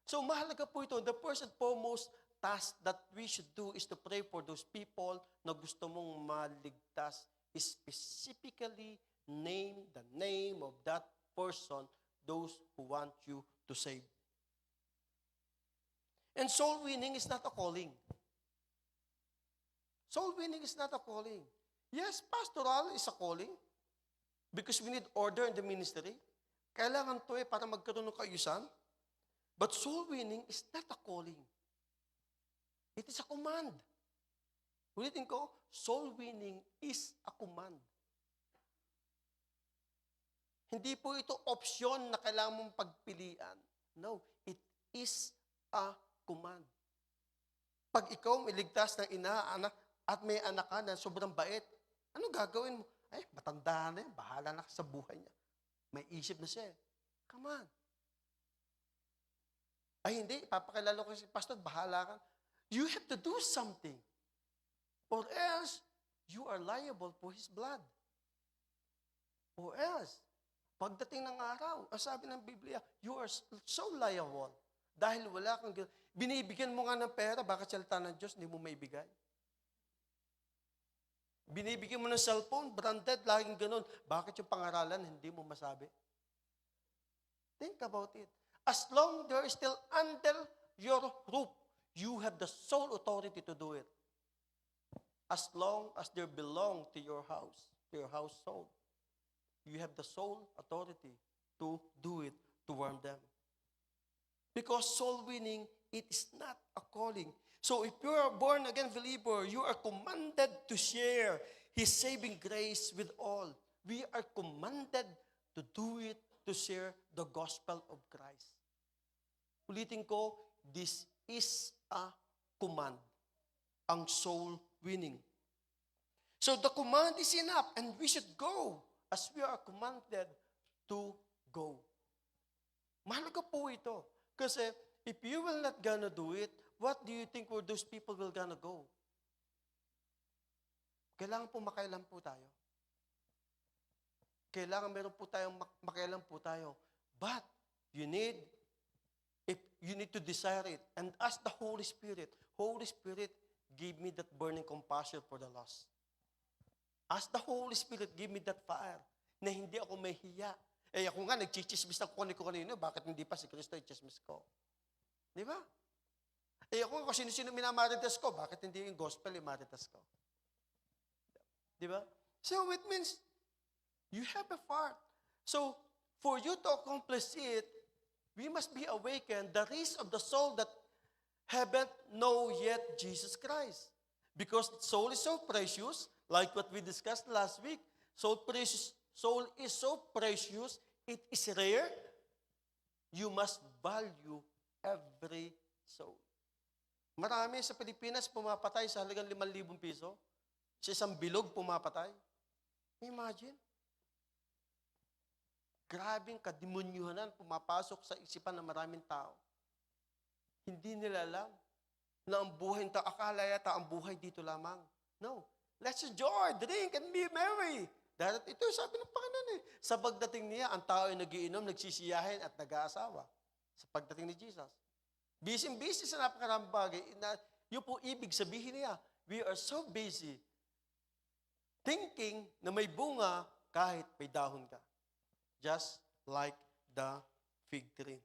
S5: So mahalaga po ito, the first and foremost, task that we should do is to pray for those people na gusto mong maligtas. Specifically, name the name of that person, those who want you to save. And soul winning is not a calling. Soul winning is not a calling. Yes, pastoral is a calling because we need order in the ministry. Kailangan to para magkaroon ng kaayusan. But soul winning is not a calling. It is a command. Ulitin ko, soul winning is a command. Hindi po ito option na kailangan mong pagpilian. No, it is a command. Pag ikaw may ligtas ng ina, anak, at may anak ka na sobrang bait, ano gagawin mo? Ay, matanda na yan, bahala na sa buhay niya. May isip na siya. Come on. Ay, hindi, papakilala ko si pastor, bahala ka. You have to do something. Or else, you are liable for his blood. Or else, pagdating ng araw, ang sabi ng Biblia, you are so liable. Dahil wala kang, binibigyan mo nga ng pera, bakit salita ng Diyos, hindi mo maibigay? Binibigyan mo ng cellphone, branded, laging ganun. Bakit yung pangaralan, hindi mo masabi? Think about it. As long there is still under your roof, you have the sole authority to do it. As long as they belong to your house, to your household, you have the sole authority to do it, to warn them. Because soul winning, it is not a calling. So if you are a born-again believer, you are commanded to share His saving grace with all. We are commanded to do it, to share the gospel of Christ. Ulitin ko, this is a command. Ang soul winning. So the command is enough and we should go as we are commanded to go. Mahalaga po ito. Kasi if you will not gonna do it, what do you think where those people will gonna go? Kailangan po makailan po tayo. Kailangan meron po tayong makailan po tayo. But you need to desire it and ask the Holy Spirit. Holy Spirit, give me that burning compassion for the lost. Ask the Holy Spirit, give me that fire na hindi ako mahihiya. Eh ako nga, nagchichismis na kanino, bakit hindi pa si Kristo i-chismis ko? Di ba? Eh ako nga, sino-sino minamaritas ko, bakit hindi yung gospel imaritas ko? Di ba? So it means, you have a part. So, for you to accomplish it, we must be awakened, the rest of the soul that haven't know yet Jesus Christ. Because soul is so precious, like what we discussed last week. Soul is so precious, it is rare. You must value every soul. Marami sa Pilipinas pumapatay sa halagang 5,000 piso. Sa isang bilog pumapatay. Imagine. Grabing kademonyuhanan pumapasok sa isipan ng maraming tao. Hindi nila alam na ang buhay nito, akala yata ang buhay dito lamang. No. Let's enjoy, drink, and be merry. Dahil ito, sabi ng Panginoon sa pagdating niya, ang tao ay nagiinom, nagsisiyahin at nag-aasawa. Sa pagdating ni Jesus. Busy sa napakaraming bagay. Yun po ibig sabihin niya, we are so busy thinking na may bunga kahit may dahon ka. Just like the fig tree.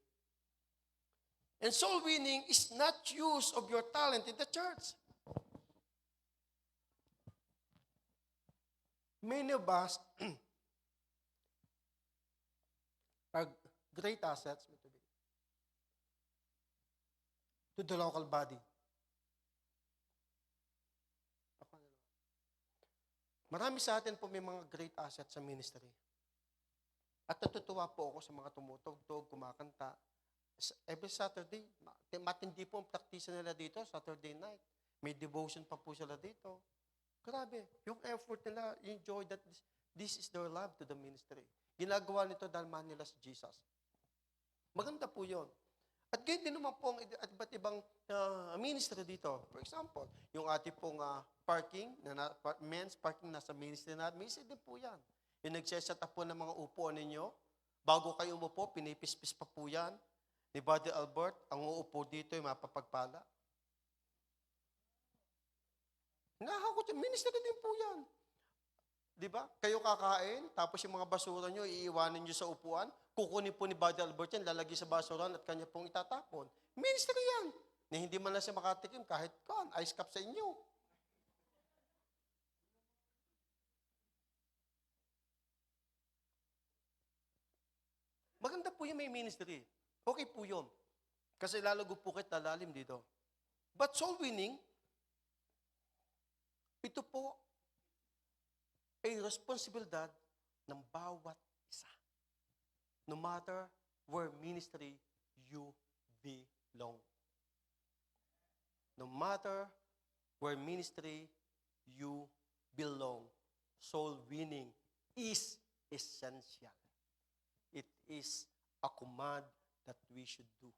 S5: And soul winning is not use of your talent in the church. Many of us are great assets to the local body. Marami sa atin po may mga great assets sa ministry. At natutuwa po ako sa mga tumutugtog, kumakanta. Every Saturday, matindi po ang praktisa nila dito, Saturday night. May devotion pa po sila dito. Grabe, yung effort nila, yung joy that this is their love to the ministry. Ginagawa nito dahil mahal nila si Jesus. Maganda po yun. At ganyan din naman po ang iba't ibang ministry dito. For example, yung ating pong parking, men's parking nasa ministry na, ministry din po yan. Yung nagsiset up po ng mga upuan ninyo, bago kayo umupo, pinipispis pa po yan. Ni Buddy Albert, ang uupo dito ay mapapagpala. nahakot yan. Ministry din po yan. Di ba? Kayo kakain, tapos yung mga basura nyo, iiwanan nyo sa upuan, kukunin po ni Buddy Albert yan, lalagay sa basuran at kanya pong itatapon. Ministry yan. Na hindi man lang siya makatikim kahit ice cup sa inyo. Maganda po yung may ministry. Okay po yun. Kasi lalago po kahit lalalim dito. But soul winning, ito po ay responsibilidad ng bawat isa. No matter where ministry you belong. No matter where ministry you belong, soul winning is essential. It is a command that we should do.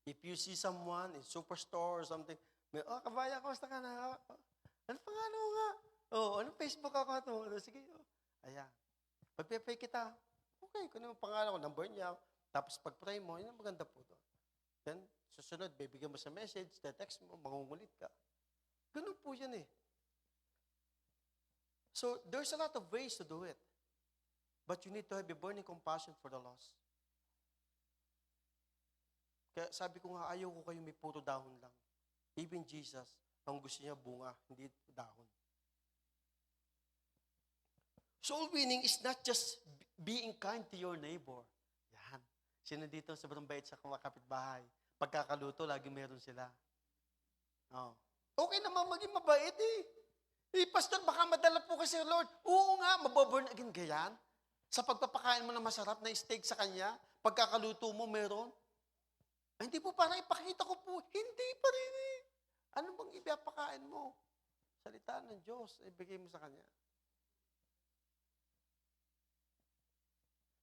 S5: If you see someone in superstore or something, kabaya, kamusta ka na? Ano pangalan mo nga? Ano Facebook account mo? Sige, ayan. Pagpe-pray kita, okay, kung ano yung pangalan ko, number niya, tapos pag-pray mo, yun ang maganda po doon. Then, susunod, bibigyan mo sa message, text mo, mangungulit ka. Ganun po yan eh. So, there's a lot of ways to do it. But you need to have a burning compassion for the lost. Kaya sabi ko nga, ayaw ko kayo may puro dahon lang. Even Jesus, ang gusto niya bunga, hindi dahon. Soul winning is not just being kind to your neighbor. Yan. Sino dito sa bait sa kapitbahay? Pagkakaluto, lagi meron sila. Oh. Okay naman maging mabait eh. Pastor, baka madala po kasi Lord. Oo nga, maboburn again gayan. Sa pagpapakain mo ng masarap na steak sa kanya, pagkakaluto mo meron. Ay, hindi po para ipakita ko po. Hindi pa rin eh. Ano bang ipapakain mo? Salita ng Diyos, ibigay mo sa kanya.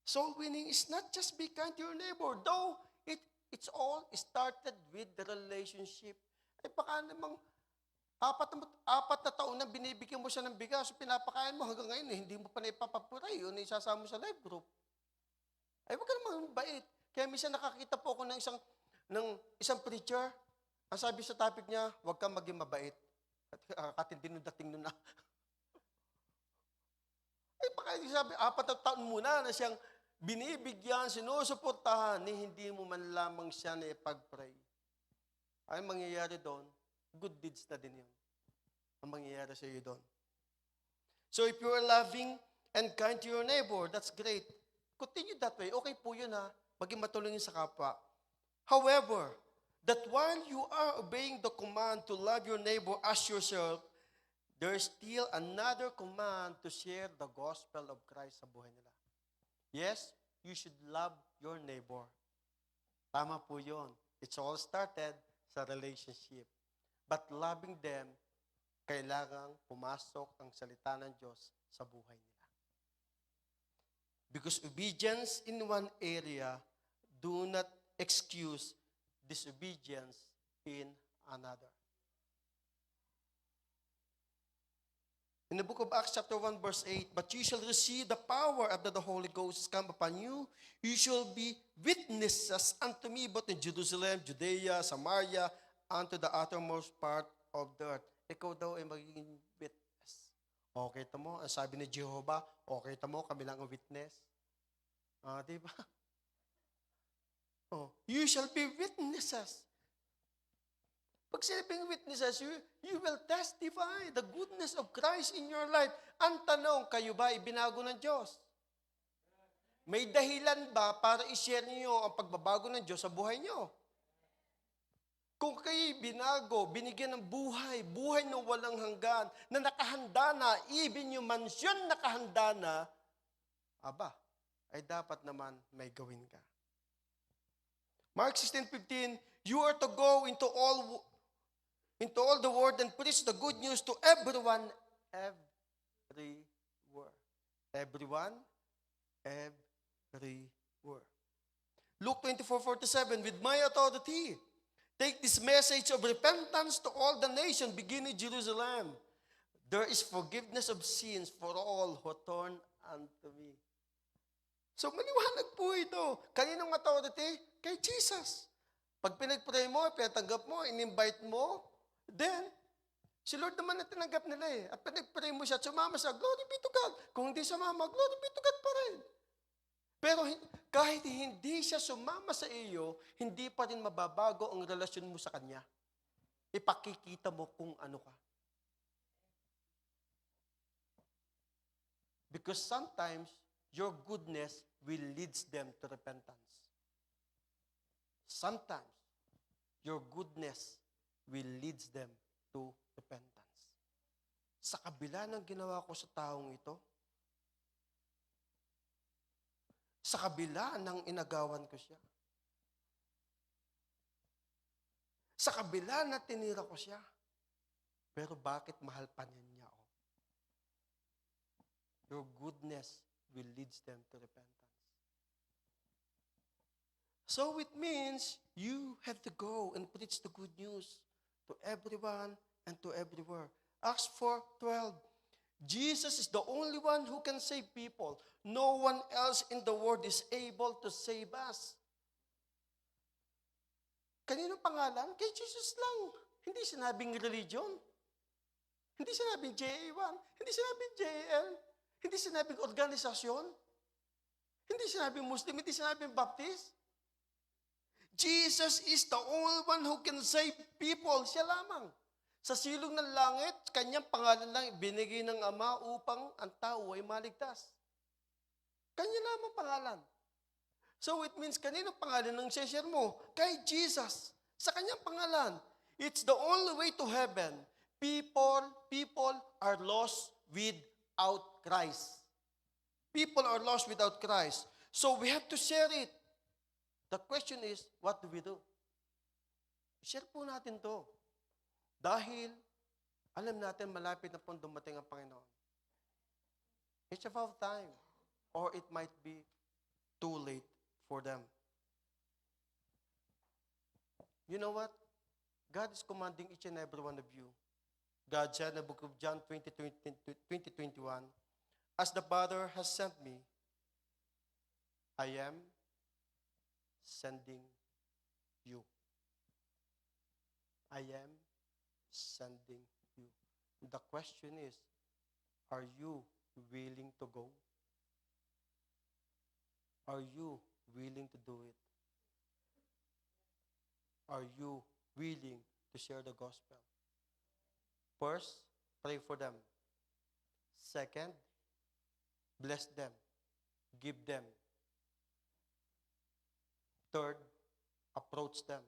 S5: Soul winning is not just be kind to your neighbor, though it's all started with the relationship. Eh baka namang apat na taon na binibigyan mo siya ng bigas, pinapakain mo hanggang ngayon, hindi mo pa na ipapapuray o isasama mo sa live group. Ay, wag ka naman bait. Kaya minsan nakakita po ako ng isang preacher, ang sabi sa topic niya, wag kang maging mabait. Katindi nung dating nun na. Ay, baka sabi, 4 na taon muna na siyang binibigyan, sinusuportahan, hindi mo man lamang siya na ipag-pray. Ay, mangyayari doon, good deeds na din yun. Ang mangyayari sa iyo doon. So if you are loving and kind to your neighbor, that's great. Continue that way. Okay po yun ha. Maging matulungin sa kapwa. However, that while you are obeying the command to love your neighbor as yourself, there's still another command to share the gospel of Christ sa buhay nila. Yes, you should love your neighbor. Tama po yun. It's all started sa relationship. But loving them, kailangang pumasok ang salita ng Diyos sa buhay nila. Because obedience in one area do not excuse disobedience in another. In the book of Acts chapter 1 verse 8, but you shall receive the power after the Holy Ghost come upon you. You shall be witnesses unto me both in Jerusalem, Judea, Samaria, unto the uttermost part of the earth. Ikaw daw ay magiging witness. Okay ta mo, ang sabi ni Jehovah, okay ta mo, kami lang ang witness. Diba? You shall be witnesses. Pag sinabing witnesses, you will testify the goodness of Christ in your life. Ang tanong, kayo ba ibinago ng Diyos? May dahilan ba para i-share niyo ang pagbabago ng Diyos sa buhay niyo? Kung kayo binago, binigyan ng buhay na walang hanggan, na nakahanda na, even yung mansyon nakahanda na, ay dapat naman may gawin ka. Mark 16:15, you are to go into all the world and preach the good news to everyone, everywhere. Everyone, everywhere. Luke 24:47, with my authority, take this message of repentance to all the nations, beginning Jerusalem. There is forgiveness of sins for all who turn unto me. So, maliwanag po ito. Kaninong authority? Kay Jesus. Pag pinag-pray mo, pinatanggap mo, in-invite mo, then, Si Lord naman na tinanggap nila eh. At pinag-pray mo siya at sumama siya, glory be to God. Kung hindi sumama, glory be to God pa rin. Pero kahit hindi siya sumama sa iyo, hindi pa rin mababago ang relasyon mo sa Kanya. Ipakikita mo kung ano ka. Because sometimes, your goodness will lead them to repentance. Sometimes, your goodness will lead them to repentance. Sa kabila ng ginawa ko sa taong ito, sa kabila ng inagawan ko siya, sa kabila na tinira ko siya, pero bakit mahal pa niya ako? Your goodness will lead them to repentance. So it means you have to go and preach the good news to everyone and to everywhere. Acts 4:12. Jesus is the only one who can save people. No one else in the world is able to save us. Kanino pangalan? Kay Jesus lang. Hindi sinabing religion. Hindi sinabing JA1. Hindi sinabing JAL. Hindi sinabing organisasyon. Hindi sinabing Muslim. Hindi sinabing Baptist. Jesus is the only one who can save people. Siya lamang. Sa silong ng langit, kanyang pangalan lang binigay ng Ama upang ang tao ay maligtas. Kanya lamang pangalan. So it means, kanino pangalan ng share mo? Kay Jesus. Sa kanyang pangalan. It's the only way to heaven. People are lost without Christ. People are lost without Christ. So we have to share it. The question is, what do we do? Share po natin to. Dahil, alam natin malapit na pong dumating ang Panginoon. It's about time. Or it might be too late for them. You know what? God is commanding each and every one of you. God said in the book of John 20:21, as the Father has sent me, I am sending you. I am sending you. The question is, are you willing to go? Are you willing to do it? Are you willing to share the gospel? First, pray for them. Second, bless them. Give them. Third, approach them.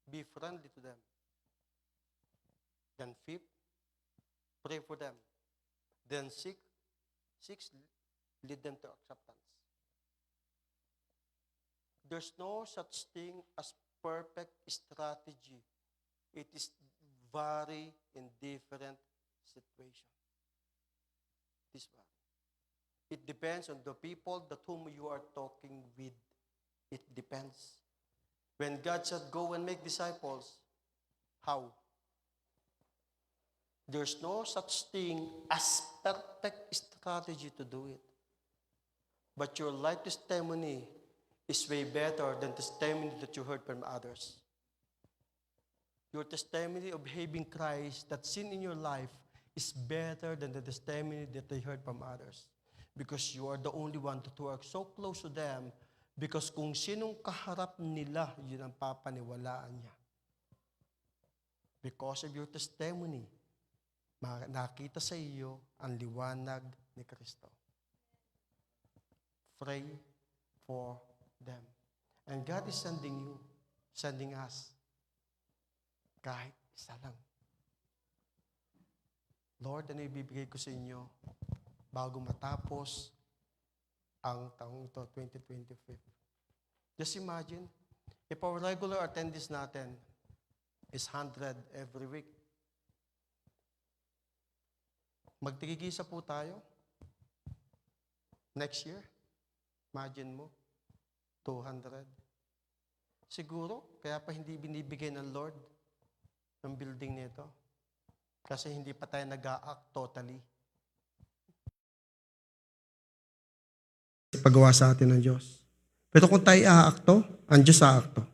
S5: Be friendly to them. Then fifth, pray for them. Then sixth, lead them to acceptance. There's no such thing as perfect strategy. It is vary in different situations. This one. It depends on the people that whom you are talking with. It depends. When God said, go and make disciples, how? There's no such thing as perfect strategy to do it. But your life testimony is way better than testimony that you heard from others. Your testimony of having Christ that's seen in your life is better than the testimony that they heard from others. Because you are the only one to work so close to them. Because kung sinong kaharap nila, yun ang papaniwalaan niya. Because of your testimony, nakita sa iyo ang liwanag ni Kristo. Pray for them. And God is sending you, sending us. Kahit isa lang. Lord, ano ibibigay ko sa inyo bago matapos ang taong ito, 2025. Just imagine, if our regular attendees natin is 100 every week, magtigigisa po tayo next year. Imagine mo, 200. Siguro, kaya pa hindi binibigay ng Lord ng building nito. Kasi hindi pa tayo nag-a-act totally. Ipagawa sa atin ng Diyos. Pero kung tayo a-acto, ang Diyos a-acto.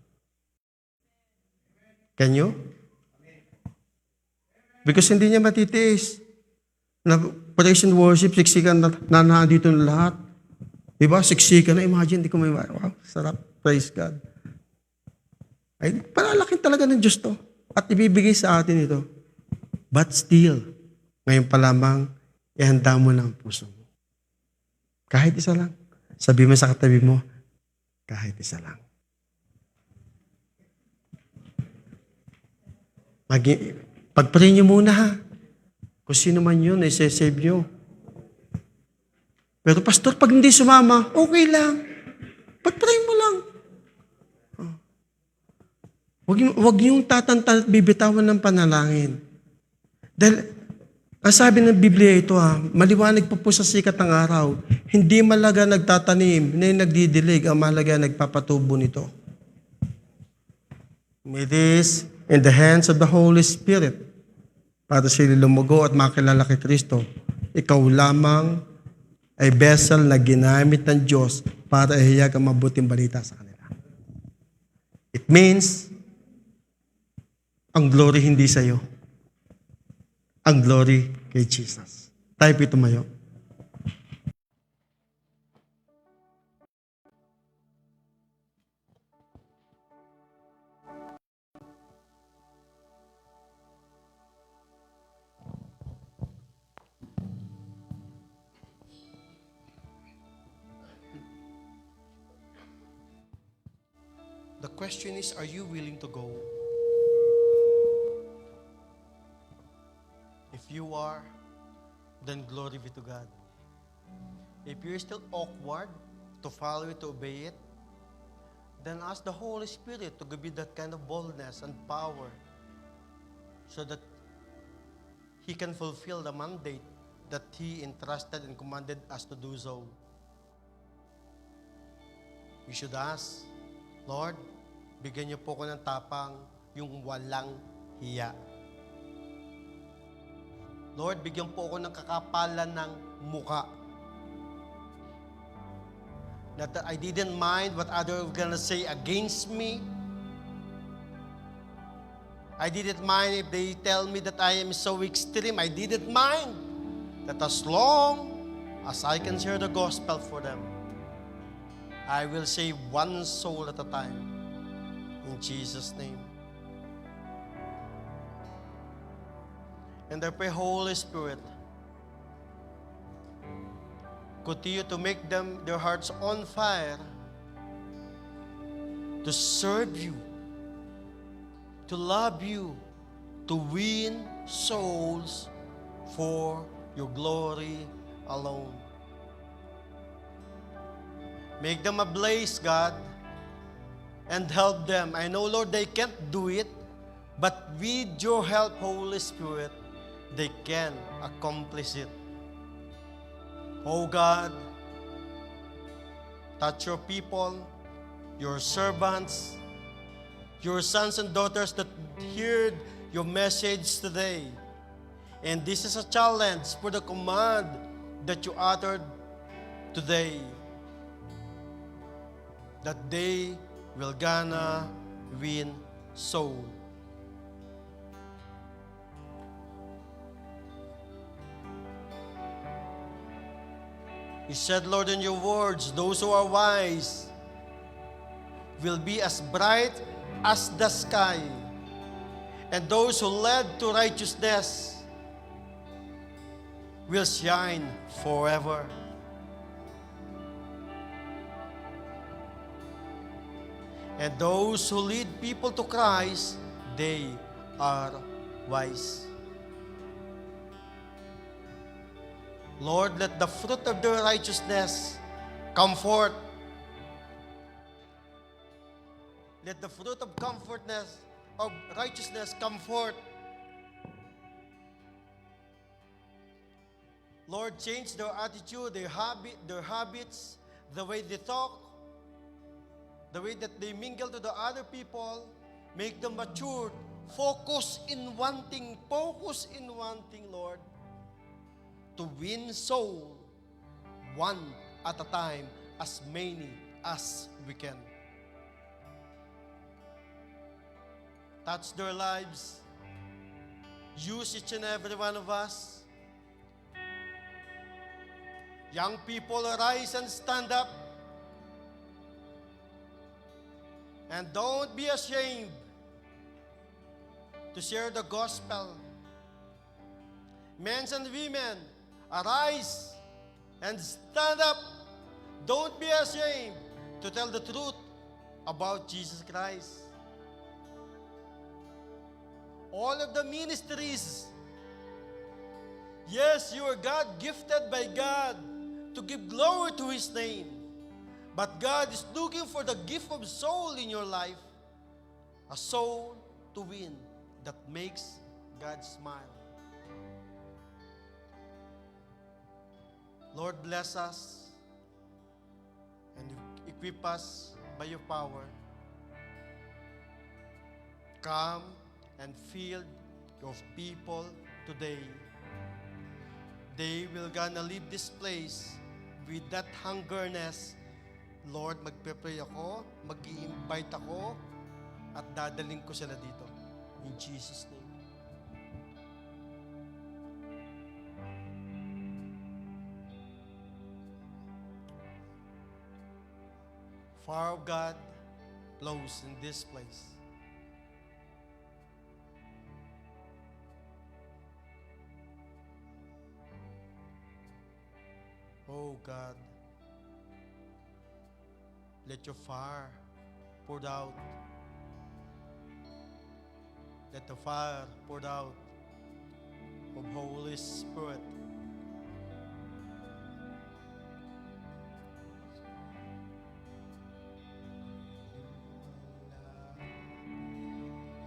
S5: Can you? Because hindi niya matitiis. Na praise and worship, siksikan na nandito na lahat. Diba? Siksikan na. Imagine, di ko may, wow, sarap. Praise God. Ay, palalaking talaga ng Diyos to. At ibibigay sa atin ito. But still, ngayon pa lamang, ihanda mo na ang puso mo. Kahit isa lang. Sabi mo sa katabi mo, kahit isa lang. Pag-pray niyo muna ha. Kung sino man yun, save nyo. Pero pastor, pag hindi sumama, okay lang. Pag-pray mo lang. Huwag niyong tatanta at bibitawan ng panalangin. Dahil, ang sabi ng Biblia ito maliwanag po sa sikat ng araw, hindi malaga nagtatanim, na nagdidilig, ang malaga nagpapatubo nito. It is in the hands of the Holy Spirit para sila lumugo at makilala kay Kristo. Ikaw lamang ay vessel na ginamit ng Diyos para ihayag ang mabuting balita sa kanila. It means, ang glory hindi sa iyo. Ang glory kay Jesus. Tayo po tumayo. The question is, are you willing to go? If you are, then glory be to God. If you're still awkward to follow it, to obey it, then ask the Holy Spirit to give you that kind of boldness and power so that He can fulfill the mandate that He entrusted and commanded us to do so. You should ask, Lord, bigyan niyo po ko ng tapang yung walang hiya. Lord, bigyan po ako ng kakapalan ng muka. That I didn't mind what others were gonna say against me. I didn't mind if they tell me that I am so extreme. I didn't mind. That as long as I can share the gospel for them, I will save one soul at a time. In Jesus' name. And I pray, Holy Spirit, continue to make their hearts on fire to serve you, to love you, to win souls for your glory alone. Make them ablaze, God, and help them. I know, Lord, they can't do it, but with your help, Holy Spirit, they can accomplish it. Oh God, touch your people, your servants, your sons and daughters that heard your message today. And this is a challenge for the command that you uttered today, that they will gonna win soul. You said, Lord, in your words, those who are wise will be as bright as the sky, and those who led to righteousness will shine forever. And those who lead people to Christ, they are wise. Lord, let the fruit of their righteousness come forth. Let the fruit of righteousness come forth. Lord, change their attitude, their habits, the way they talk, the way that they mingle to the other people. Make them matured. Focus in one thing, Lord, to win soul one at a time, as many as we can. Touch their lives. use each and every one of us. Young people, arise and stand up. And don't be ashamed to share the gospel. Men and women, arise and stand up. Don't be ashamed to tell the truth about Jesus Christ. All of the ministries, yes, you are God gifted by God to give glory to His name. But God is looking for the gift of soul in your life, a soul to win that makes God smile. Lord, bless us and equip us by your power. Come and fill your people today. They will gonna leave this place with that hungerness. Lord, magpe-pray ako, mag-i-invite ako, at dadaling ko sila dito. In Jesus' name. Fire of God blows in this place. Oh God, let your fire pour out. Let the fire pour out of Holy Spirit.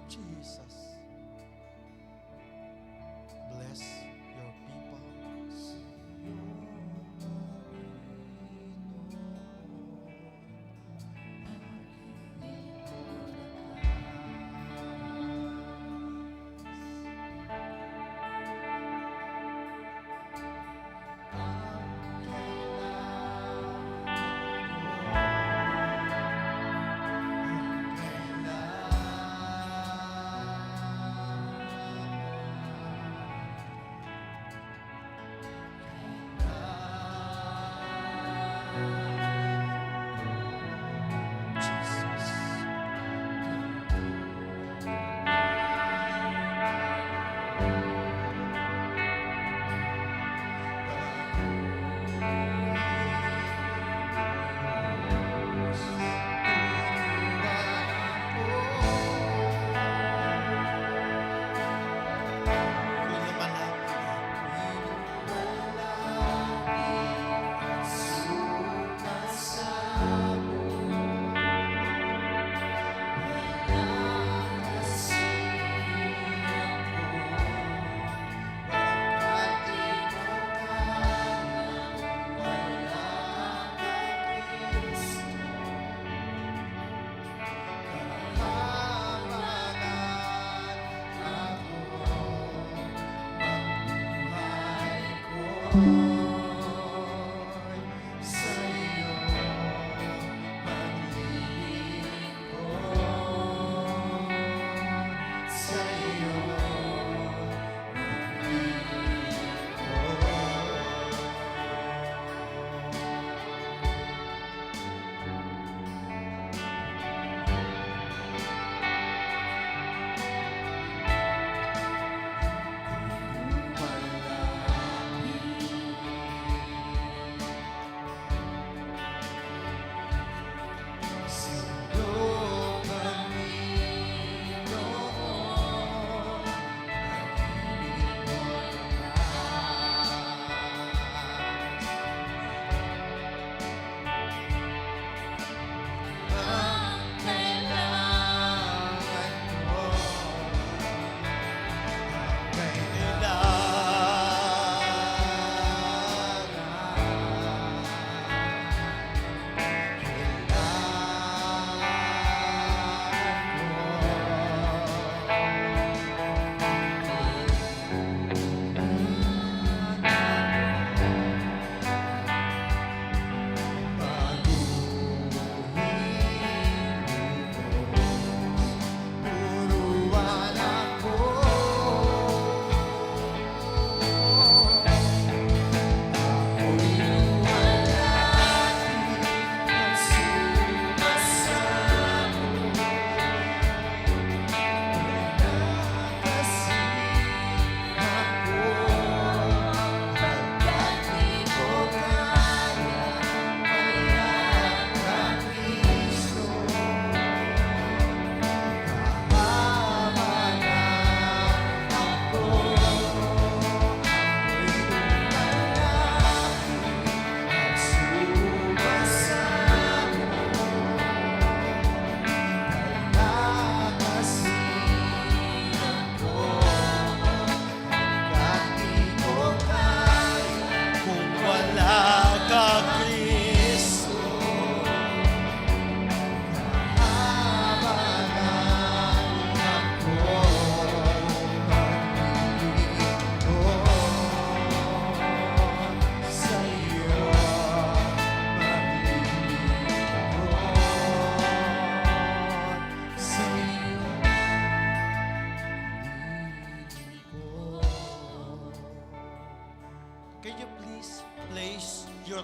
S5: Jesus, bless your people.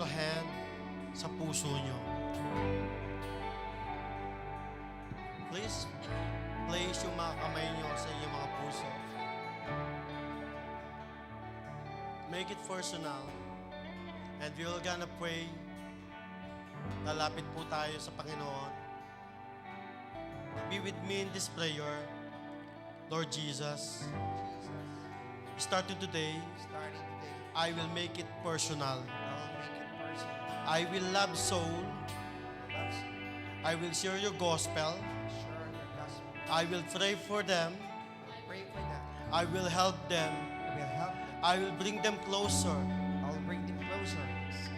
S5: your hand sa puso nyo. Please, place yung mga kamay nyo sa inyong mga puso. Make it personal. And we're gonna pray. Lalapit po tayo sa Panginoon. Be with me in this prayer. Lord Jesus, starting today,
S1: Starting today,
S5: I will make it personal.
S1: I will make it personal.
S5: I will love soul.
S1: Love you.
S5: I will share your gospel.
S1: Share your gospel.
S5: I will pray for them.
S1: Pray for them.
S5: I will help them.
S1: I will help them.
S5: I will bring them closer
S1: I will bring them closer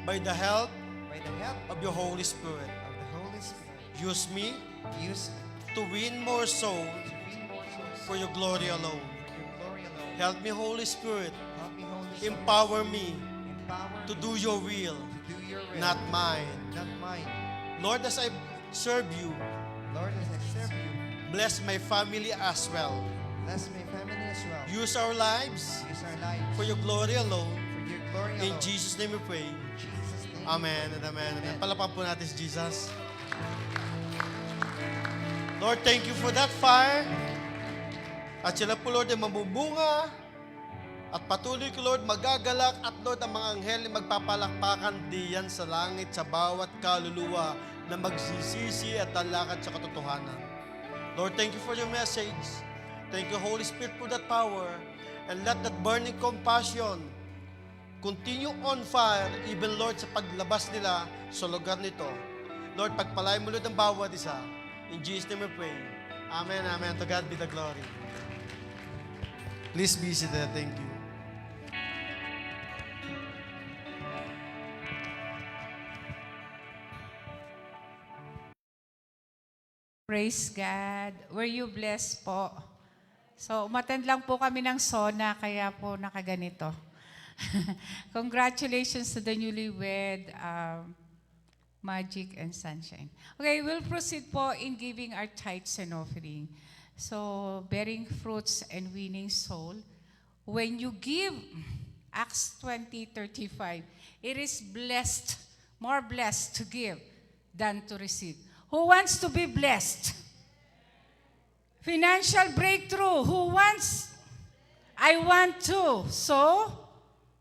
S5: by the help
S1: by the help
S5: of your Holy Spirit.
S1: of the Holy Spirit.
S5: Use me
S1: Use me
S5: to win more souls
S1: to win more souls
S5: for your glory alone.
S1: for your glory alone.
S5: Help me, Holy Spirit.
S1: Help me, Holy Spirit.
S5: Empower me
S1: Empower
S5: to
S1: me
S5: do your will,
S1: to do your will,
S5: not mine.
S1: not mine.
S5: Lord, as I serve you,
S1: Lord, as I serve you,
S5: bless my family as well.
S1: bless my family as well.
S5: Use our lives
S1: Use our lives
S5: for your glory alone.
S1: for your glory
S5: In
S1: alone.
S5: Jesus' name we pray.
S1: In Jesus' name.
S5: Amen and amen.
S1: Amen.
S5: Palapan po natin si Jesus. Lord, thank you for that fire. At sila po, Lord, ay mabubunga. At patuloy ko, Lord, magagalak. At Lord, ang mga anghel ay magpapalakpakan diyan sa langit sa bawat kaluluwa na magsisisi at lalakad sa katotohanan. Lord, thank you for your message. Thank you, Holy Spirit, for that power. And let that burning compassion continue on fire, even, Lord, sa paglabas nila sa lugar nito. Lord, pagpalay mo, Lord, ang bawat isa. In Jesus' name we pray. Amen, amen. To God be the glory. Please be seated. Thank you.
S6: Praise God. Were you blessed po? So, umattend lang po kami ng SONA, kaya po nakaganito. Congratulations to the newlywed, Magic and Sunshine. Okay, we'll proceed po in giving our tithes and offering. So, bearing fruits and winning soul. When you give, Acts 20:35, it is blessed, more blessed to give than to receive. Who wants to be blessed? Financial breakthrough. Who wants? I want to. So,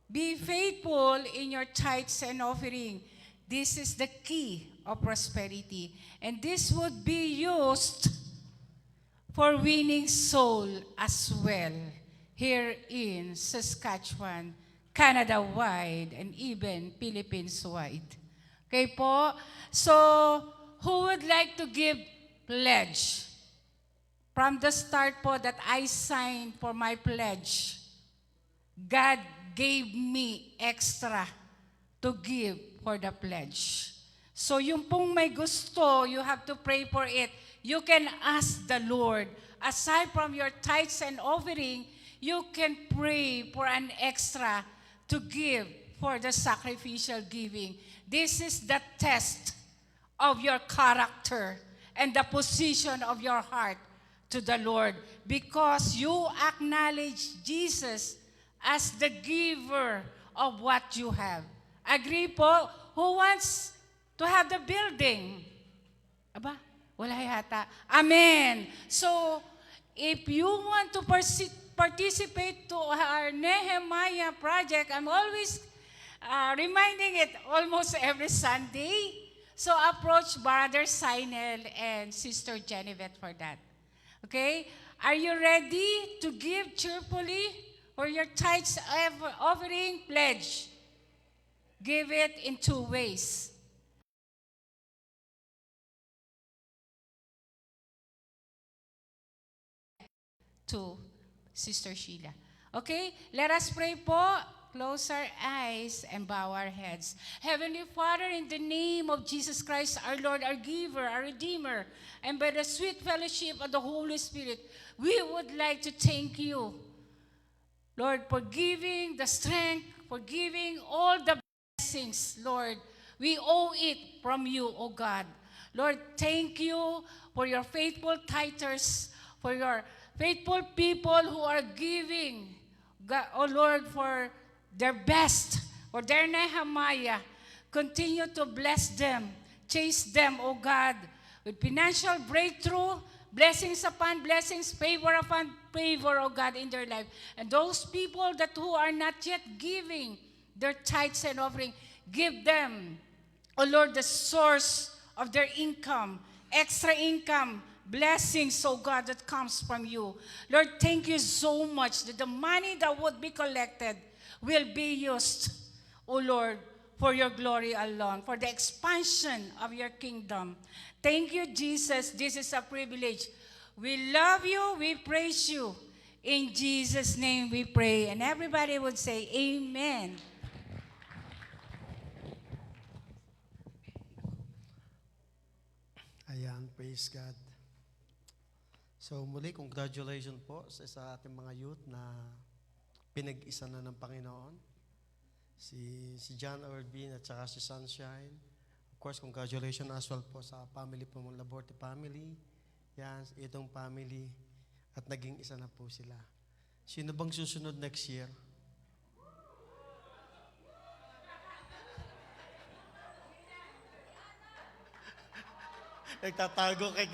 S6: be faithful in your tithes and offering. This is the key of prosperity. And this would be used for winning soul as well here in Saskatchewan, Canada-wide, and even Philippines-wide. Okay po? So, who would like to give pledge? From the start po that I signed for my pledge, God gave me extra to give for the pledge. So yung pong may gusto, you have to pray for it. You can ask the Lord. Aside from your tithes and offering, you can pray for an extra to give for the sacrificial giving. This is the test of your character and the position of your heart to the Lord, because you acknowledge Jesus as the giver of what you have. Agree po? Who wants to have the building? Aba, wala yata. Amen. So, if you want to participate to our Nehemiah project, I'm always reminding it almost every Sunday. So approach Brother Sinel and Sister Genevieve for that. Okay? Are you ready to give cheerfully for your tithes offering pledge? Give it in 2 ways. To Sister Sheila. Okay? Let us pray po. Close our eyes and bow our heads. Heavenly Father, in the name of Jesus Christ, our Lord, our giver, our Redeemer, and by the sweet fellowship of the Holy Spirit, we would like to thank you, Lord, for giving the strength, for giving all the blessings, Lord. We owe it from you, O God. Lord, thank you for your faithful tithers, for your faithful people who are giving, God, oh Lord, for their best, for their Nehemiah, Continue to bless them. Chase them, O God, with financial breakthrough, blessings upon blessings, favor upon favor, O God, in their life. And those people that who are not yet giving their tithes and offering, give them, O Lord, the source of their income, extra income, blessings, oh God, that comes from you. Lord, thank you so much that the money that would be collected will be used, oh Lord, for your glory alone, for the expansion of your kingdom. Thank you, Jesus. This is a privilege. We love you. We praise you. In Jesus' name we pray. And everybody would say, Amen.
S5: Ayan, praise God. So muli, congratulations po sa ating mga youth na pinag-isa na ng Panginoon. Si John Orvin at saka si Sunshine. Of course, congratulations as well po sa family po mong Laborte family. Yan, itong family. At naging isa na po sila. Sino bang susunod next year? Nagtatago kay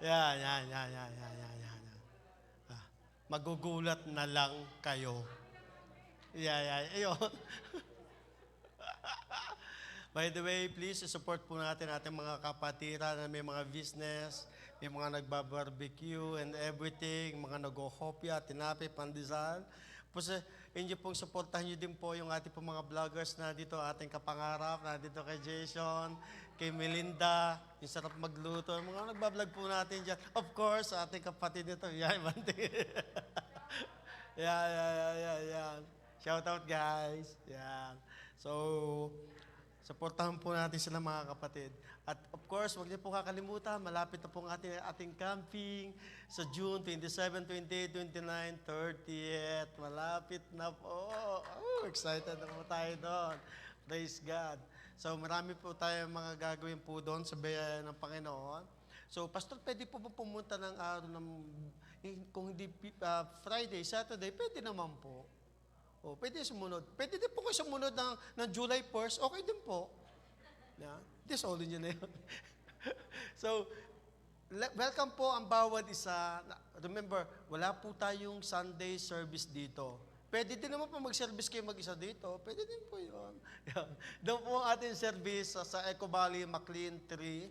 S5: yan. Magugulat na lang kayo. Ayun. By the way, please support po natin ating mga kapatira na may mga business, may mga nagbabarbecue and everything, mga nag-hopya, tinapi, pandesal. Inyo pong supportahan nyo din po yung ating pong mga vloggers na dito, ating kapangarap, na dito kay Jason, kay Melinda, yung sarap magluto, mga nagbablog po natin dyan. Of course, ating kapatid nito, yan, Bante. Yan. Shout out, guys. Yan. So, supportahan po natin sila mga kapatid. At of course, huwag niyo po kakalimutan, malapit na po ang ating camping sa June 27, 28, 29, 30th. Malapit na po. Oh, excited na po tayo doon. Praise God. So marami po tayo mga gagawin po doon sa biyaya ng Panginoon. So Pastor, pwede po ba pumunta ng araw ng, kung hindi Friday, Saturday, pwede naman po. O, pwede sumunod. Pwede din po kayo sumunod ng July 1st, okay din po. Yeah. Dissolve nyo na yun. So, welcome po ang bawat isa. Remember, wala po tayong Sunday service dito. Pwede din naman po mag-service kayo mag-isa dito. Pwede din po yun. Yeah. Doon po ang ating service sa Eco Valley, McLean 3.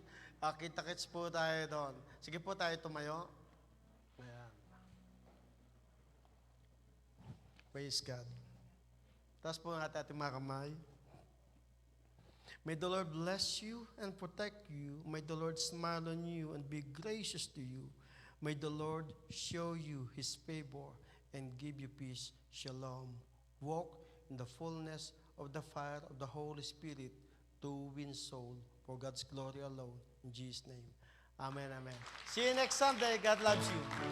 S5: Kita-kits po tayo doon. Sige po tayo tumayo. Ayan. Praise God. Taas po natin ating mga kamay. May the Lord bless you and protect you. May the Lord smile on you and be gracious to you. May the Lord show you His favor and give you peace. Shalom. Walk in the fullness of the fire of the Holy Spirit to win soul for God's glory alone. In Jesus' name. Amen, amen. See you next Sunday. God loves you.